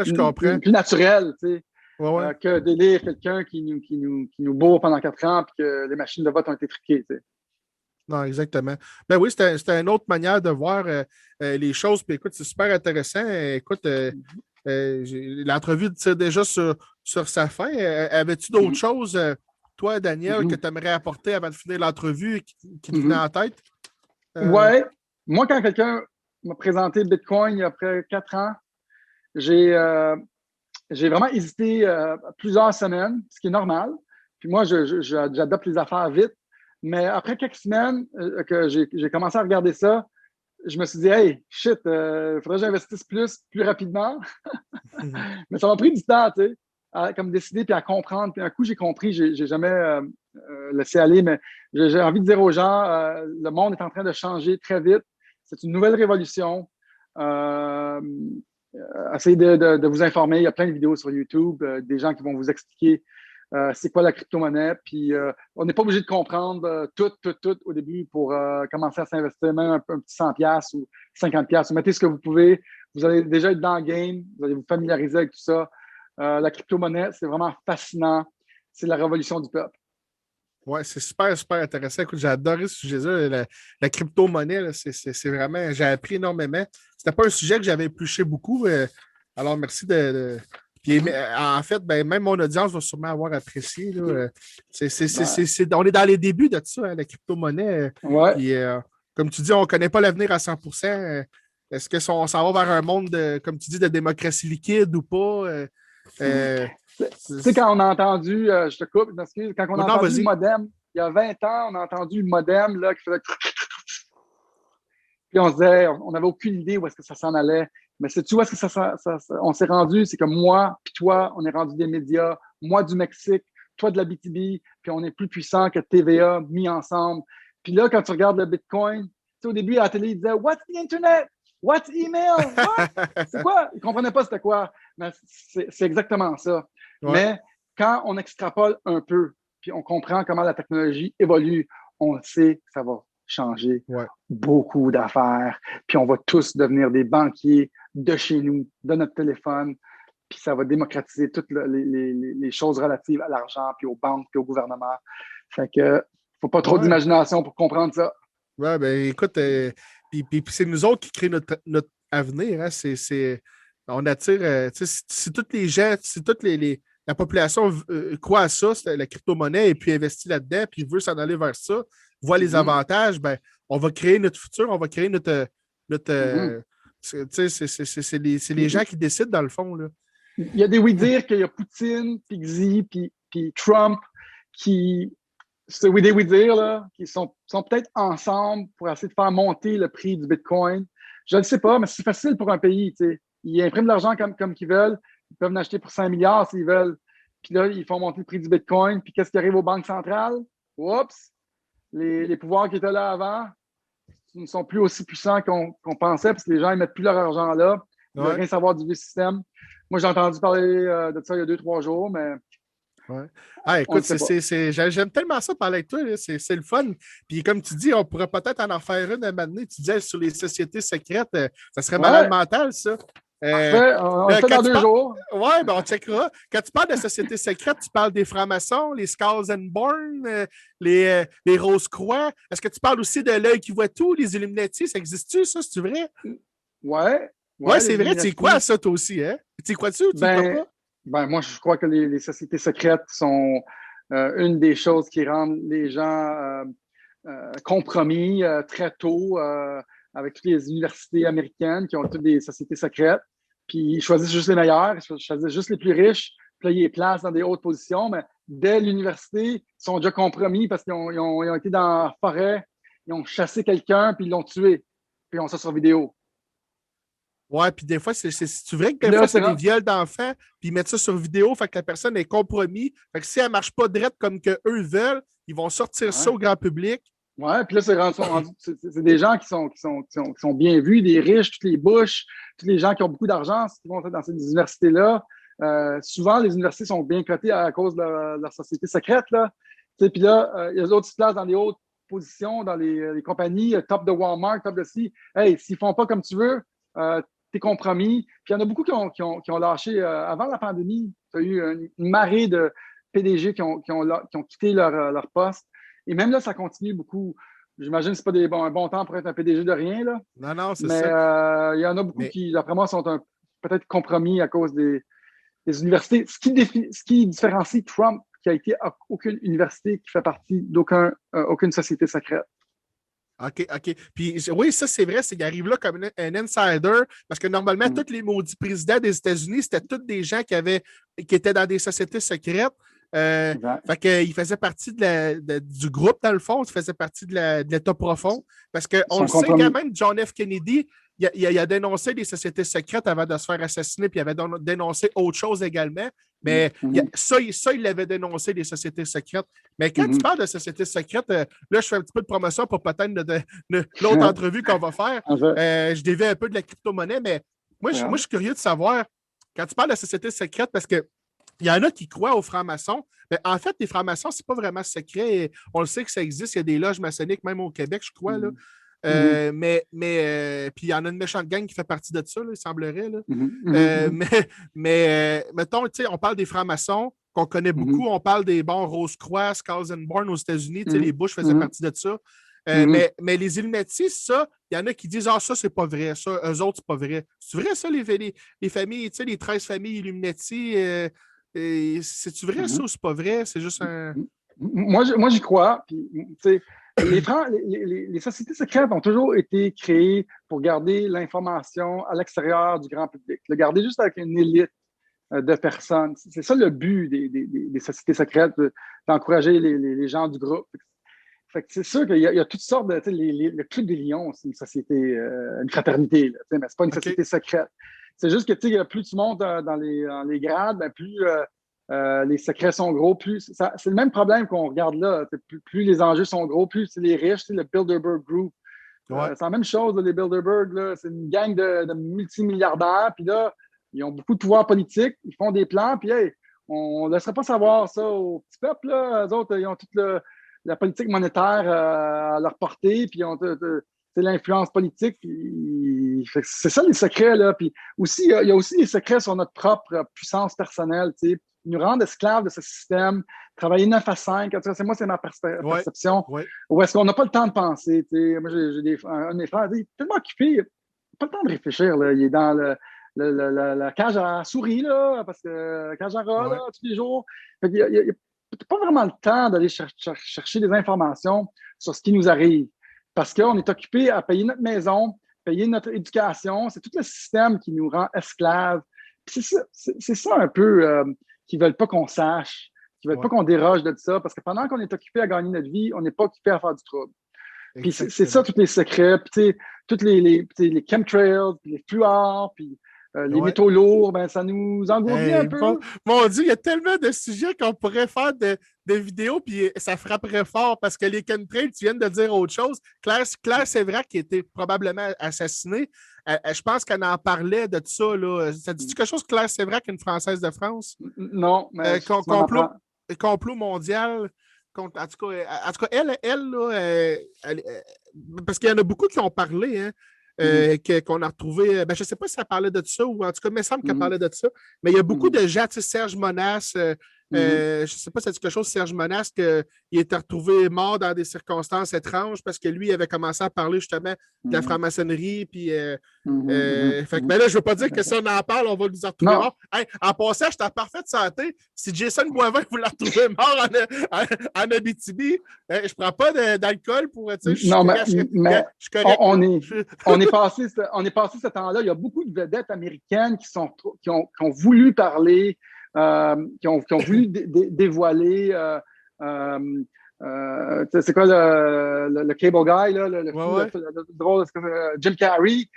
je comprends. Plus naturel, tu sais. Ouais. Que d'élire quelqu'un qui nous bourre pendant 4 ans puis que les machines de vote ont été truquées. Tu sais. Non, exactement. Ben oui, c'était une autre manière de voir les choses. Puis écoute, c'est super intéressant. Écoute, l'entrevue tire déjà sur sa fin. Avais-tu d'autres choses, toi, Daniel, que tu aimerais apporter avant de finir l'entrevue qui te venait en tête? Ouais. Moi, quand quelqu'un m'a présenté Bitcoin il y a après 4 ans, j'ai vraiment hésité plusieurs semaines, ce qui est normal. Puis moi, j'adopte les affaires vite. Mais après quelques semaines que j'ai commencé à regarder ça, je me suis dit, hey, shit, il faudrait que j'investisse plus rapidement. Mais ça m'a pris du temps, tu sais, à comme décider puis à comprendre. Puis un coup, j'ai compris, j'ai jamais laissé aller, mais j'ai envie de dire aux gens, le monde est en train de changer très vite. C'est une nouvelle révolution. Essayez de vous informer. Il y a plein de vidéos sur YouTube, des gens qui vont vous expliquer c'est quoi la crypto-monnaie. Puis on n'est pas obligé de comprendre tout au début pour commencer à s'investir, même un petit 100$ ou 50$. Vous mettez ce que vous pouvez. Vous allez déjà être dans le game. Vous allez vous familiariser avec tout ça. La crypto-monnaie, c'est vraiment fascinant. C'est la révolution du peuple. Oui, c'est super, super intéressant. Écoute, j'ai adoré ce sujet-là. La crypto-monnaie, là, c'est vraiment. J'ai appris énormément. C'était pas un sujet que j'avais épluché beaucoup. Alors, merci de. Puis, en fait, même mon audience va sûrement avoir apprécié. Là. On est dans les débuts de ça, hein, la crypto-monnaie. Ouais. Puis, comme tu dis, on ne connaît pas l'avenir à 100%. Est-ce qu'on s'en va vers un monde, comme tu dis, de démocratie liquide ou pas? Tu sais, quand on a entendu, je te coupe, excuse, quand on a entendu le modem, il y a 20 ans, on a entendu le modem là, qui faisait. Puis on se disait, on n'avait aucune idée où est-ce que ça s'en allait. Mais sais-tu où est-ce que on s'est rendu? C'est que moi, puis toi, on est rendu des médias, moi du Mexique, toi de la BTB, puis on est plus puissant que TVA mis ensemble. Puis là, quand tu regardes le Bitcoin, au début, à la télé, ils disaient What's the Internet? What's email? What? C'est quoi? Ils ne comprenaient pas c'était quoi. Mais c'est exactement ça. Ouais. Mais quand on extrapole un peu, puis on comprend comment la technologie évolue, on sait que ça va changer beaucoup d'affaires. Puis on va tous devenir des banquiers de chez nous, de notre téléphone. Puis ça va démocratiser toutes les choses relatives à l'argent, puis aux banques, puis au gouvernement. Fait que faut pas trop d'imagination pour comprendre ça. Ouais, ben écoute, puis c'est nous autres qui créons notre avenir. Hein, on attire, si toutes les gens, si la population croit à ça, c'est la crypto-monnaie, et puis investit là-dedans, puis veut s'en aller vers ça, voit les avantages, ben, on va créer notre futur, on va créer c'est les gens qui décident dans le fond. Là. Il y a des oui-dire qu'il y a Poutine, puis Xi, puis Trump qui ce oui-dire, là, qui sont peut-être ensemble pour essayer de faire monter le prix du Bitcoin. Je ne sais pas, mais c'est facile pour un pays. T'sais. Ils impriment de l'argent comme qu'ils veulent. Ils peuvent en acheter pour 5 milliards s'ils veulent. Puis là, ils font monter le prix du Bitcoin. Puis qu'est-ce qui arrive aux banques centrales? Oups! Les pouvoirs qui étaient là avant ne sont plus aussi puissants qu'on pensait parce que les gens ne mettent plus leur argent là. Ils ne veulent rien savoir du vieux système. Moi, j'ai entendu parler de ça il y a 2-3 jours, mais ouais. Ah, écoute, j'aime tellement ça parler avec toi. C'est le fun. Puis comme tu dis, on pourrait peut-être en faire une à un moment donné. Tu disais sur les sociétés secrètes, ça serait malade mental, ça. Parfait. On le fait dans 2 jours. Oui, ben on checkera. Quand tu parles de sociétés secrètes, tu parles des francs-maçons, les Skulls and Bones, les Rose-Croix. Est-ce que tu parles aussi de l'œil qui voit tout, les Illuminati? Ça existe-tu, ça? C'est-tu vrai? Ouais, c'est vrai. Tu y crois à ça, toi aussi, hein? Tu y crois-tu ou tu y crois pas? Ben, moi, je crois que les sociétés secrètes sont une des choses qui rendent les gens compromis très tôt avec toutes les universités américaines qui ont toutes des sociétés secrètes. Puis ils choisissent juste les meilleurs, ils choisissent juste les plus riches, puis là, ils les placent dans des hautes positions, mais dès l'université, ils sont déjà compromis parce qu'ils ont été dans la forêt, ils ont chassé quelqu'un, puis ils l'ont tué, puis ils ont ça sur vidéo. Ouais, puis des fois, c'est vrai que des fois, c'est des viols d'enfants, puis ils mettent ça sur vidéo, fait que la personne est compromise. Fait que si elle ne marche pas droite comme qu'eux veulent, ils vont sortir ça au grand public. Ouais, puis là, c'est des gens qui sont bien vus, des riches, toutes les Bush, tous les gens qui ont beaucoup d'argent, qui vont dans ces universités-là. Souvent, les universités sont bien cotées à cause de leur société secrète. Puis là, il y a d'autres qui se placent dans des hautes positions, dans les compagnies, top de Walmart, top de ci. Hey, s'ils ne font pas comme tu veux, t'es compromis. Puis il y en a beaucoup qui ont lâché. Avant la pandémie, tu as eu une marée de PDG qui ont quitté leur poste. Et même là, ça continue beaucoup. J'imagine que ce n'est pas un bon temps pour être un PDG de rien. Là. Non, c'est ça. Mais il y en a beaucoup qui, d'après moi, sont peut-être compromis à cause des universités. Ce qui différencie Trump, qui a été à aucune université qui fait partie d'aucune société secrète. OK. Puis oui, ça, c'est vrai, c'est qu'il arrive là comme un insider, parce que normalement, tous les maudits présidents des États-Unis, c'était tous des gens qui étaient dans des sociétés secrètes. Fait qu'il faisait partie du groupe, dans le fond, il faisait partie de l'État profond. Parce qu'on le sait quand même, John F. Kennedy, il a dénoncé des sociétés secrètes avant de se faire assassiner, puis il avait dénoncé autre chose également. Mais ça, il l'avait dénoncé, les sociétés secrètes. Mais quand tu parles de sociétés secrètes, là, je fais un petit peu de promotion pour peut-être l'autre entrevue qu'on va faire. Je dévie un peu de la crypto-monnaie, mais moi, je suis curieux de savoir, quand tu parles de sociétés secrètes, parce que il y en a qui croient aux francs-maçons. Mais en fait, les francs-maçons, c'est pas vraiment secret. On le sait que ça existe. Il y a des loges maçonniques, même au Québec, je crois. Là. Mais puis il y en a une méchante gang qui fait partie de ça, là, il semblerait. Là. Mais mettons, on parle des francs-maçons qu'on connaît beaucoup. On parle des bons Rose-Croix, Skulls and Bones aux États-Unis. Les Bush faisaient partie de ça. Mais les Illuminati, ça, il y en a qui disent ça, c'est pas vrai. Ça, eux autres, c'est pas vrai. C'est vrai, ça, les familles, les 13 familles Illuminati. C'est-tu vrai, ça, ou c'est pas vrai? C'est juste un. Moi, j'y crois. Puis, les sociétés secrètes ont toujours été créées pour garder l'information à l'extérieur du grand public, le garder juste avec une élite de personnes. C'est ça le but des sociétés secrètes, d'encourager les gens du groupe. Fait que c'est sûr qu'il y a toutes sortes de. Le Club des Lions, c'est une société, une fraternité, là, mais c'est pas une société secrète. C'est juste que plus tu montes dans les grades, ben, plus les secrets sont gros, c'est le même problème qu'on regarde là. Plus les enjeux sont gros, plus c'est les riches, le Bilderberg Group. Ouais. C'est la même chose, là, les Bilderberg, là, c'est une gang de multimilliardaires, puis là, ils ont beaucoup de pouvoir politique, ils font des plans, puis hey, on ne laisserait pas savoir ça au petit peuple. Là. Eux autres, ils ont toute la politique monétaire à leur portée, puis ils ont c'est l'influence politique. C'est ça les secrets. Là. Puis aussi, il y a aussi des secrets sur notre propre puissance personnelle. T'sais. Ils nous rendent esclaves de ce système, travailler 9 à 5. C'est moi, c'est ma perception. Ouais. Ou est-ce qu'on n'a pas le temps de penser? T'sais. Moi, j'ai un de mes frères, il est tellement occupé, il n'a pas le temps de réfléchir. Là. Il est dans la cage à souris, là, parce que cage à rat, là, tous les jours. Fait il y a pas vraiment le temps d'aller chercher des informations sur ce qui nous arrive. Parce qu'on est occupé à payer notre maison, payer notre éducation. C'est tout le système qui nous rend esclaves. C'est ça un peu qu'ils ne veulent pas qu'on sache, qu'ils ne veulent pas qu'on déroge de ça. Parce que pendant qu'on est occupé à gagner notre vie, on n'est pas occupé à faire du trouble. Puis c'est ça, tous les secrets. Puis tous les chemtrails, puis les fluors, puis les métaux lourds, ben, ça nous engourdit un peu. Mon Dieu, il y a tellement de sujets qu'on pourrait faire de vidéos, puis ça frapperait fort parce que les chemtrails, tu viens de dire autre chose. Claire Séverac, qui était probablement assassinée, je pense qu'elle en parlait de ça. Là. Ça dit quelque chose, Claire Séverac, une Française de France? Non, mais complot mondial. En tout cas, elle là, parce qu'il y en a beaucoup qui ont parlé, hein. Qu'on a retrouvé. Ben, je ne sais pas si ça parlait de ça ou en tout cas, il me semble qu'elle parlait de ça. Mais il y a beaucoup de gens, tu sais, Serge Monas, je ne sais pas si c'est quelque chose, Serge Monas, qu'il était retrouvé mort dans des circonstances étranges parce que lui, il avait commencé à parler justement de la franc-maçonnerie. Puis, fait que, ben là, je ne veux pas dire que si on en parle, on va nous en retrouver mort. Hey, en passant, je suis en parfaite santé. Si Jason Boivin, vous la retrouvez mort en Abitibi, je ne prends pas d'alcool pour. Non, mais je suis correct. On est passé ce temps-là. Il y a beaucoup de vedettes américaines qui ont voulu parler. Qui ont voulu dévoiler c'est quoi le cable guy, là, le drôle, Jim Carrey,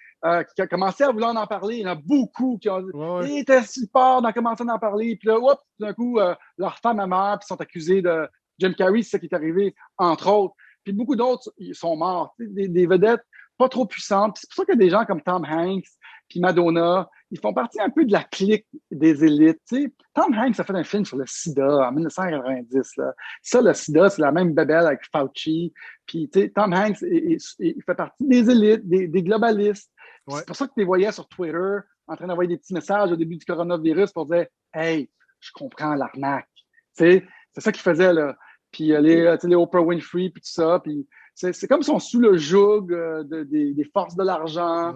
qui a commencé à vouloir en parler. Il y en a beaucoup qui ont dit il était super d'en commencer à en parler. Puis là, tout d'un coup, leur femme est morte, puis sont accusés de Jim Carrey, c'est ça qui est arrivé, entre autres. Puis beaucoup d'autres, ils sont morts. Des vedettes pas trop puissantes. C'est pour ça que des gens comme Tom Hanks puis Madonna, ils font partie un peu de la clique des élites. T'sais. Tom Hanks a fait un film sur le sida en 1990. Là. Ça, le sida, c'est la même bébelle avec Fauci. Puis Tom Hanks, il fait partie des élites, des globalistes. Ouais. C'est pour ça que tu les voyais sur Twitter en train d'envoyer des petits messages au début du coronavirus pour dire « Hey, je comprends l'arnaque. » C'est ça qu'ils faisaient, là. Puis les Oprah Winfrey, puis tout ça. Puis c'est comme si on sous le joug des forces de l'argent,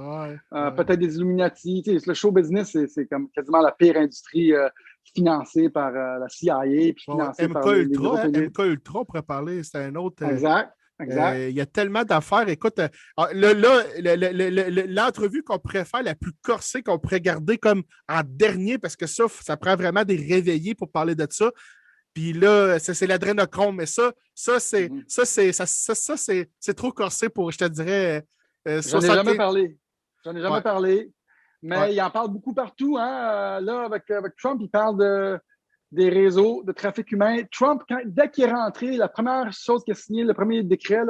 peut-être des Illuminati. Le show business, c'est comme quasiment la pire industrie financée par la CIA. Puis financée par MK Ultra, on pourrait parler, c'est un autre. Exact. Il y a tellement d'affaires. Écoute, l'entrevue qu'on pourrait faire, la plus corsée, qu'on pourrait garder comme en dernier, parce que ça prend vraiment des réveillés pour parler de ça. Puis là, c'est l'adrénochrome, mais c'est trop corsé pour, je te dirais. J'en ai jamais parlé. Mais il en parle beaucoup partout. Hein? Là, avec Trump, il parle des réseaux de trafic humain. Trump, dès qu'il est rentré, la première chose qu'il a signé, le premier décret,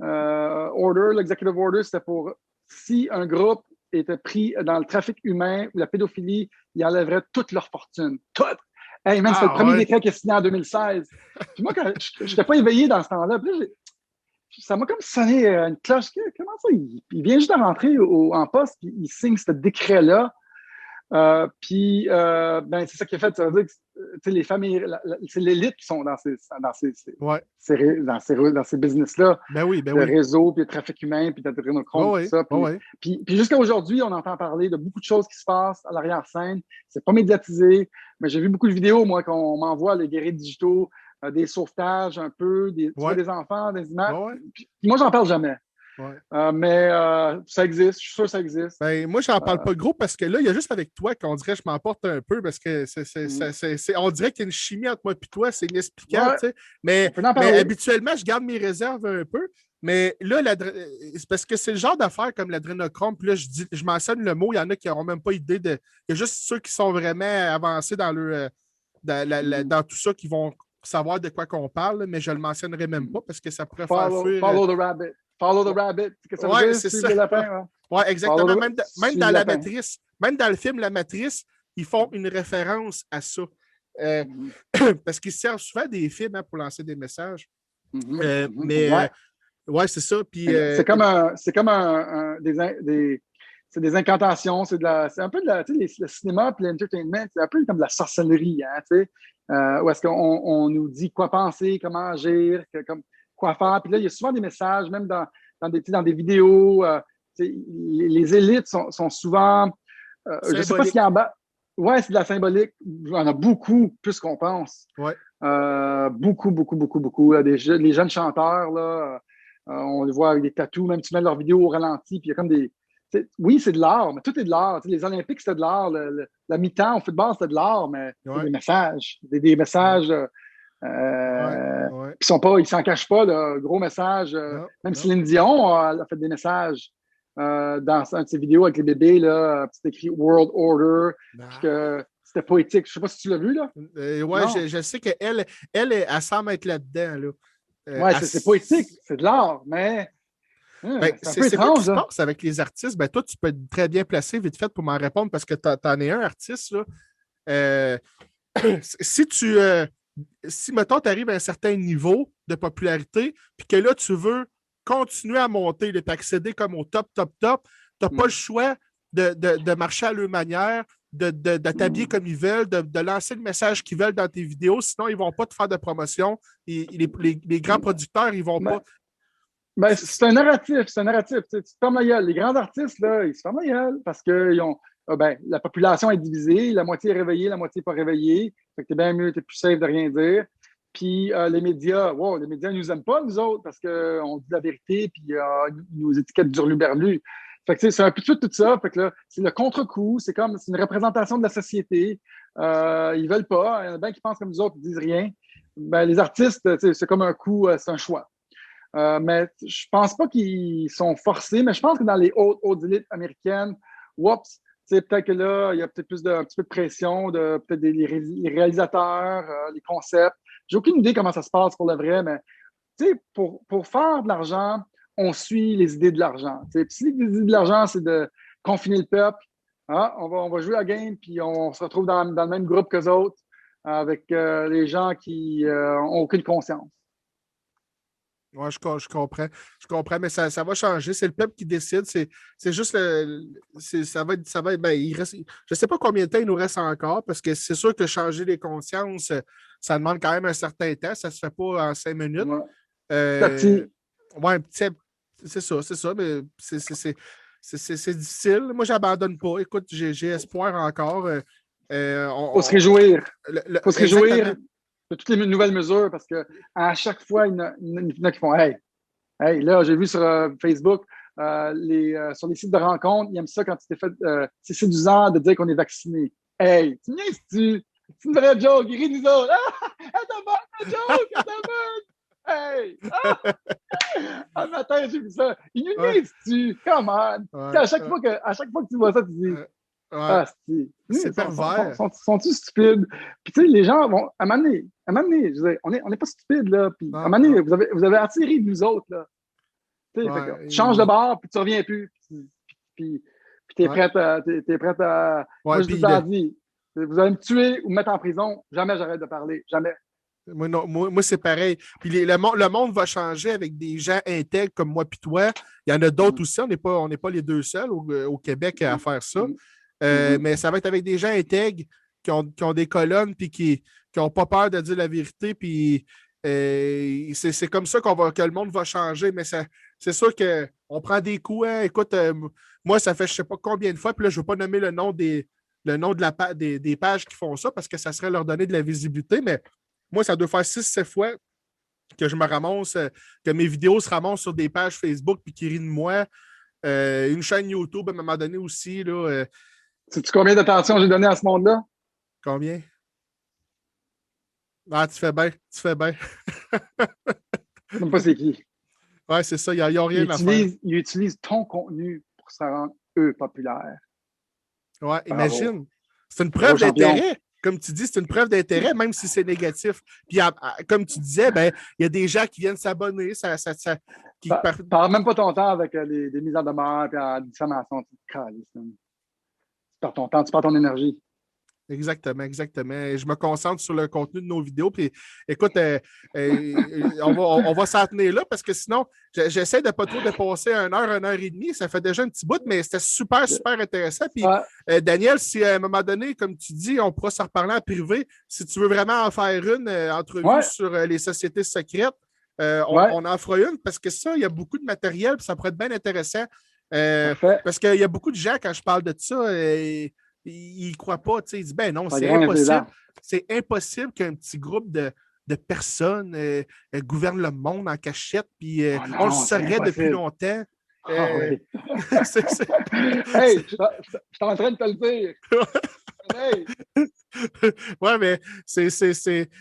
l'executive order, c'était pour si un groupe était pris dans le trafic humain ou la pédophilie, il enlèverait toute leur fortune. Toute! Hey, man, c'est le premier décret qui est signé en 2016. Puis moi, quand je n'étais pas éveillé dans ce temps-là, ça m'a comme sonné une cloche. Comment ça? Il vient juste de rentrer en poste, puis il signe ce décret-là. Puis, c'est ça qui est fait. Ça veut dire que les familles, c'est l'élite qui sont dans ces business-là. Le réseau, puis le trafic humain, puis l'adrénochrome, tout ça. Puis jusqu'à aujourd'hui, on entend parler de beaucoup de choses qui se passent à l'arrière-scène. C'est pas médiatisé, mais j'ai vu beaucoup de vidéos, moi, qu'on m'envoie les guerriers digitaux, des sauvetages un peu, des enfants, des images. Puis moi, j'en parle jamais. Ouais. Mais ça existe, je suis sûr que ça existe. Ben, moi, j'en parle pas gros parce que là, il y a juste avec toi qu'on dirait que je m'emporte un peu parce que on dirait qu'il y a une chimie entre moi et toi, c'est inexplicable, Ouais, tu sais. on peut en Mais parler. habituellement, je garde mes réserves un peu. Mais là, c'est parce que c'est le genre d'affaire comme l'adrénochrome. Puis là, je mentionne le mot, il y en a qui n'auront même pas idée de. Il y a juste ceux qui sont vraiment avancés dans dans tout ça qui vont savoir de quoi qu'on parle, mais je ne le mentionnerai même pas parce que ça pourrait faire fuir. Follow the rabbit. Follow the rabbit. Qu'est-ce que ça veut Ouais, dire? c'est Suivre ça. le lapin. Ouais. Oui, exactement. Même Suivre dans le La lapin. Matrice, même dans le film La Matrice, ils font une référence à ça. Parce qu'ils servent souvent des films pour lancer des messages. Mais Ouais. ouais, c'est ça. Puis, C'est comme c'est des incantations, c'est un peu le cinéma et l'entertainment, c'est un peu comme de la sorcellerie, hein, tu sais, où est-ce qu'on nous dit quoi penser, comment agir, quoi faire. Puis là, il y a souvent des messages, même dans des vidéos. Les élites sont souvent, je ne sais pas ce qu'il y a en bas. Ouais, c'est de la symbolique. Il y en a beaucoup, plus qu'on pense. Ouais. Beaucoup, beaucoup, beaucoup, beaucoup. Les jeunes chanteurs, là, on les voit avec des tatous, même tu mets leurs vidéos au ralenti, puis il y a comme des. Oui, c'est de l'art, mais tout est de l'art. Les Olympiques, c'était de l'art. La mi-temps au football, c'était de l'art, mais c'est des messages. Des messages ils s'en cachent pas, de gros messages. Même Céline Dion a fait des messages dans un de ses vidéos avec les bébés, là, c'est écrit World Order, puis que c'était poétique. Je sais pas si tu l'as vu, là. Ouais, je sais qu'elle elle semble être là-dedans. Là. Ouais, c'est poétique, c'est de l'art, mais c'est un peu c'est quoi qui étrange. se passe avec les artistes? Ben, toi, tu peux être très bien placé, vite fait, pour m'en répondre parce que tu en es un artiste. Là. Si si, mettons, tu arrives à un certain niveau de popularité, puis que là, tu veux continuer à monter, puis accéder comme au top, top, top, tu n'as pas le choix de marcher à leur manière, de t'habiller comme ils veulent, de lancer le message qu'ils veulent dans tes vidéos, sinon ils ne vont pas te faire de promotion. Et les grands producteurs, ils ne vont pas. C'est un narratif, c'est un narratif. Tu te fermes la gueule. Les grands artistes, là, ils se ferment la gueule parce que la population est divisée, la moitié est réveillée, la moitié n'est pas réveillée. Fait que t'es bien mieux, t'es plus safe de rien dire. Puis les médias ne nous aiment pas, nous autres, parce qu'on dit la vérité, puis ils nous étiquettent d'hurluberlu. Fait que c'est un peu tout ça. Fait que là, c'est le contre-coup, c'est une représentation de la société. Ils veulent pas. Il y en a bien qui pensent comme nous autres, ils disent rien. Ben, les artistes, c'est comme un coup, c'est un choix. Mais je pense pas qu'ils sont forcés, mais je pense que dans les hautes élites américaines, peut-être que là, il y a peut-être un petit peu de pression de peut-être les réalisateurs, les concepts. J'ai aucune idée comment ça se passe pour le vrai, mais pour faire de l'argent, on suit les idées de l'argent. Si les idées de l'argent, c'est de confiner le peuple, on va jouer la game, puis on se retrouve dans le même groupe qu'eux autres, avec les gens qui n'ont aucune conscience. Oui, je comprends. Je comprends, mais ça va changer. C'est le peuple qui décide. C'est juste ça va être ben, je ne sais pas combien de temps il nous reste encore, parce que c'est sûr que changer les consciences, ça demande quand même un certain temps. Ça ne se fait pas en 5 minutes. Ouais, c'est ça, mais c'est difficile. Moi, je n'abandonne pas. Écoute, j'ai espoir encore. Faut se réjouir. Faut se réjouir exactement. de toutes les nouvelles mesures parce que à chaque fois, il y en a qui font Hey, là, j'ai vu sur Facebook, sur les sites de rencontres, ils aiment ça quand tu t'es fait. C'est séduisant de dire qu'on est vacciné. Hey, tu niaises-tu? C'est une vraie joke, il rit nous autres. Ah, elle bonne, la joke, elle bonne. Hey! Un matin, j'ai vu ça. Il nous niaise-tu? Come on! Ouais, à chaque fois que tu vois ça, tu dis. C'est pervers. Sont-ils stupides? Puis tu sais, les gens vont. À un moment donné, je veux dire, on n'est pas stupides, là. Puis à un moment donné, vous avez attiré de nous autres, là. Tu changes de bord, puis tu reviens plus. Puis t'es prête à. Moi, je vous en dis, vous allez me tuer ou me mettre en prison. Jamais j'arrête de parler. Jamais. Moi, c'est pareil. Puis le monde va changer avec des gens intègres comme moi puis toi. Il y en a d'autres aussi. On n'est pas les deux seuls au Québec à faire ça. Mais ça va être avec des gens intègres qui ont des colonnes puis qui n'ont pas peur de dire la vérité. Puis c'est comme ça que le monde va changer. Mais c'est sûr qu'on prend des coups. Hein. Écoute, moi, ça fait je ne sais pas combien de fois. Puis là, je ne veux pas nommer le nom des pages qui font ça parce que ça serait leur donner de la visibilité. Mais moi, ça doit faire 6-7 fois que je me ramasse, que mes vidéos se ramassent sur des pages Facebook puis qui rient de moi. Une chaîne YouTube à un moment donné aussi. Là, Sais-tu combien d'attention j'ai donné à ce monde-là? combien? Ah, tu fais bien, tu fais bien. Je ne sais même pas c'est qui. Ouais, c'est ça, il n'y a rien à faire. Ils utilisent ton contenu pour se rendre, eux, populaires. Ouais, Bravo. imagine. C'est une Bravo, preuve champion. d'intérêt. Comme tu dis, c'est une preuve d'intérêt, même si c'est négatif. Puis, comme tu disais, ben, il y a des gens qui viennent s'abonner. Parle même pas ton temps avec des mises en demeure et la diffamation. Tu perds ton temps, tu perds ton énergie. Exactement, exactement. Et je me concentre sur le contenu de nos vidéos. Puis, écoute, on va s'en tenir là parce que sinon, j'essaie de ne pas trop dépasser 1 heure et demie. Ça fait déjà un petit bout, mais c'était super, super intéressant. Puis, Daniel, si à un moment donné, comme tu dis, on pourra se reparler en privé, si tu veux vraiment en faire une entrevue sur les sociétés secrètes, on en fera une parce que ça, il y a beaucoup de matériel, puis ça pourrait être bien intéressant. Parce qu'il y a beaucoup de gens, quand je parle de ça, il ne croit pas. Ils disent ben non, c'est impossible. C'est impossible qu'un petit groupe de personnes gouverne le monde en cachette, puis on le saurait depuis longtemps. Oui. Hey, je suis en train de te le dire. Hey. Ouais, mais il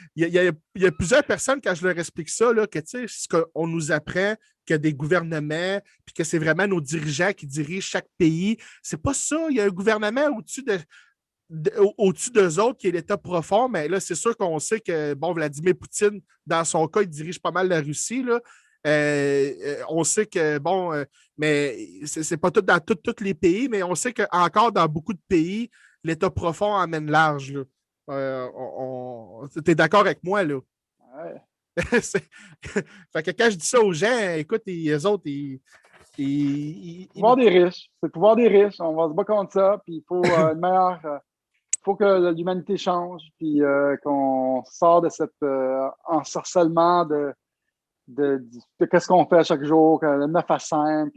y a plusieurs personnes, quand je leur explique ça, là, que ce qu'on nous apprend, qu'il y a des gouvernements, puis que c'est vraiment nos dirigeants qui dirigent chaque pays. C'est pas ça. Il y a un gouvernement au-dessus d'eux autres qui est l'État profond, mais là, c'est sûr qu'on sait que, bon, Vladimir Poutine, dans son cas, il dirige pas mal la Russie, là. On sait que, bon, mais c'est pas tout dans tous les pays, mais on sait qu'encore dans beaucoup de pays, l'État profond emmène large. Tu es d'accord avec moi, là? Ouais. Fait que quand je dis ça aux gens, écoute, les autres, le pouvoir des riches. C'est le pouvoir des riches. On va se battre contre ça, puis il faut une meilleure. Faut que l'humanité change, puis qu'on sort de cet ensorcellement de qu'est-ce qu'on fait chaque jour, le 9 à 5.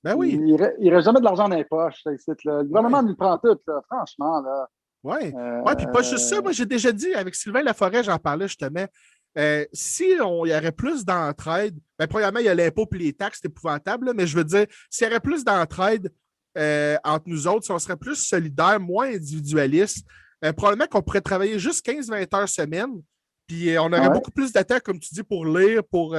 Ben oui. Il ne reste jamais de l'argent dans les poches. Le gouvernement nous prend tout, là, franchement. Oui, puis pas juste ça. Moi, j'ai déjà dit avec Sylvain Laforêt, j'en parlais justement. Si il y aurait plus d'entraide, ben, premièrement, il y a l'impôt et les taxes, c'est épouvantable, là, mais je veux dire, s'il y aurait plus d'entraide entre nous autres, si on serait plus solidaires, moins individualistes, probablement qu'on pourrait travailler juste 15-20 heures semaine, puis on aurait beaucoup plus de temps, comme tu dis, pour lire, pour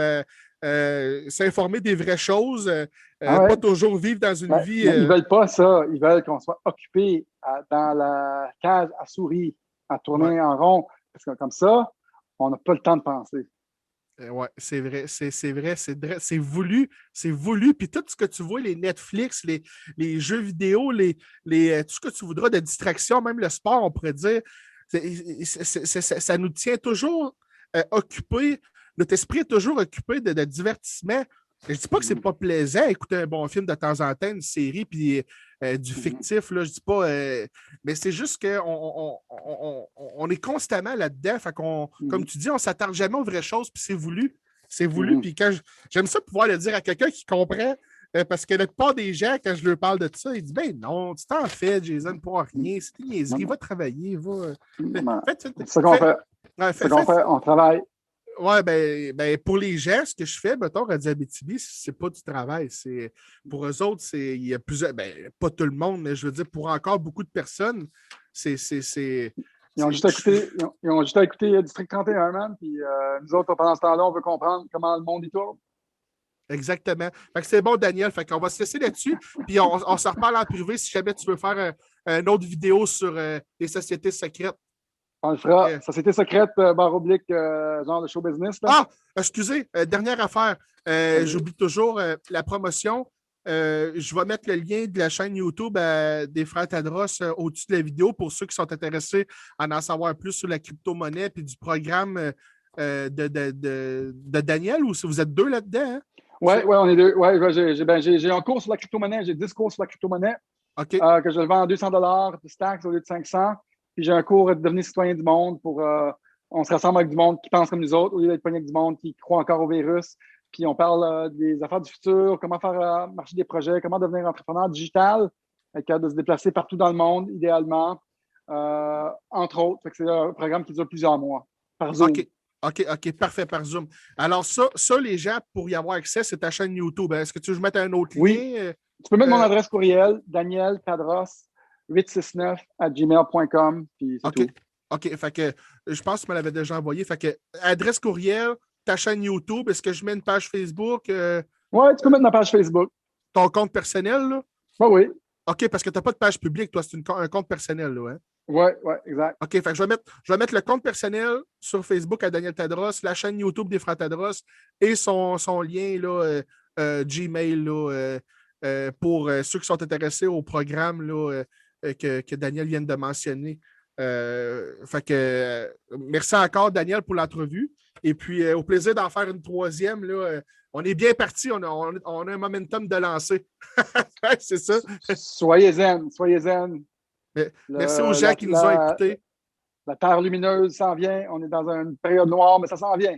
s'informer des vraies choses, pas toujours vivre dans une vie. Ils ne veulent pas ça. Ils veulent qu'on soit occupé dans la cage à souris, à tourner en rond. Parce que comme ça, on n'a pas le temps de penser. Oui, c'est vrai, c'est voulu, Puis tout ce que tu vois, les Netflix, les jeux vidéo, tout ce que tu voudras de distraction, même le sport, on pourrait dire, ça nous tient toujours occupés. Notre esprit est toujours occupé de divertissement. Je ne dis pas que c'est pas plaisant écouter un bon film de temps en temps, une série, puis du fictif, là, je dis pas. Mais c'est juste qu'on est constamment là-dedans. Fait comme tu dis, on ne s'attarde jamais aux vraies choses, puis c'est voulu. C'est voulu. Puis j'aime ça pouvoir le dire à quelqu'un qui comprend. Parce que la plupart des gens, quand je leur parle de ça, ils disent ben non, tu t'en fais, Jason, pour rien, c'est une niaiserie, va travailler, va. C'est ce qu'on fait. C'est ce qu'on fait, on travaille. Oui, ben, pour les gens, ce que je fais, mettons, Radio Abitibi, c'est pas du travail. Pour eux autres, il y a plusieurs. Ben, pas tout le monde, mais je veux dire, pour encore beaucoup de personnes, c'est. Ils ont juste à écouter District 31, man. Puis nous autres, pendant ce temps-là, on veut comprendre comment le monde y tourne. Exactement. Fait que c'est bon, Daniel. Fait qu'on va se laisser là-dessus. Puis on se reparle en privé si jamais tu veux faire une autre vidéo sur les sociétés secrètes. On le fera. Société secrète, barre oblique, genre de show business. Là. Ah, excusez, dernière affaire. J'oublie toujours la promotion. Je vais mettre le lien de la chaîne YouTube des Frères Tadros au-dessus de la vidéo pour ceux qui sont intéressés à en savoir plus sur la crypto-monnaie et du programme de Daniel, ou si vous êtes deux là-dedans. Hein? Oui, on est deux. Ouais, j'ai un cours sur la crypto-monnaie. J'ai 10 cours sur la crypto-monnaie que je le vends à 200 de stacks au lieu de 500. Puis j'ai un cours de devenir citoyen du monde pour on se rassemble avec du monde qui pense comme nous autres au lieu d'être pogné avec du monde qui croit encore au virus. Puis on parle des affaires du futur, comment faire marcher des projets, comment devenir entrepreneur digital, de se déplacer partout dans le monde, idéalement, entre autres. Fait que c'est un programme qui dure plusieurs mois par Zoom. OK, parfait, par Zoom. Alors, les gens, pour y avoir accès, c'est ta chaîne YouTube. Est-ce que tu veux que je mette un autre Oui, lien? tu peux mettre mon adresse courriel, danieltadros869@gmail.com, puis c'est OK. tout. OK. Fait que je pense que tu me l'avais déjà envoyé. Fait que adresse courriel, ta chaîne YouTube, est-ce que je mets une page Facebook, Ouais, tu peux mettre ma page Facebook. ton compte personnel, là? Oui, oui. OK, parce que tu n'as pas de page publique, toi, c'est un compte personnel, là, hein? Oui, oui, exact. OK, fait que je vais mettre le compte personnel sur Facebook à Daniel Tadros, la chaîne YouTube des Frères Tadros et son lien là, Gmail là, pour ceux qui sont intéressés au programme là, que Daniel vient de mentionner. Fait que merci encore, Daniel, pour l'entrevue. Et puis, au plaisir d'en faire une troisième. Là, on est bien parti, on a un momentum de lancer. C'est ça. Soyez zen, soyez zen. Merci aux gens qui nous ont écoutés. La Terre lumineuse s'en vient. On est dans une période noire, mais ça s'en vient.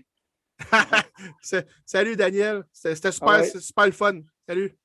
Salut, Daniel. C'était super, Ouais. super le fun. Salut.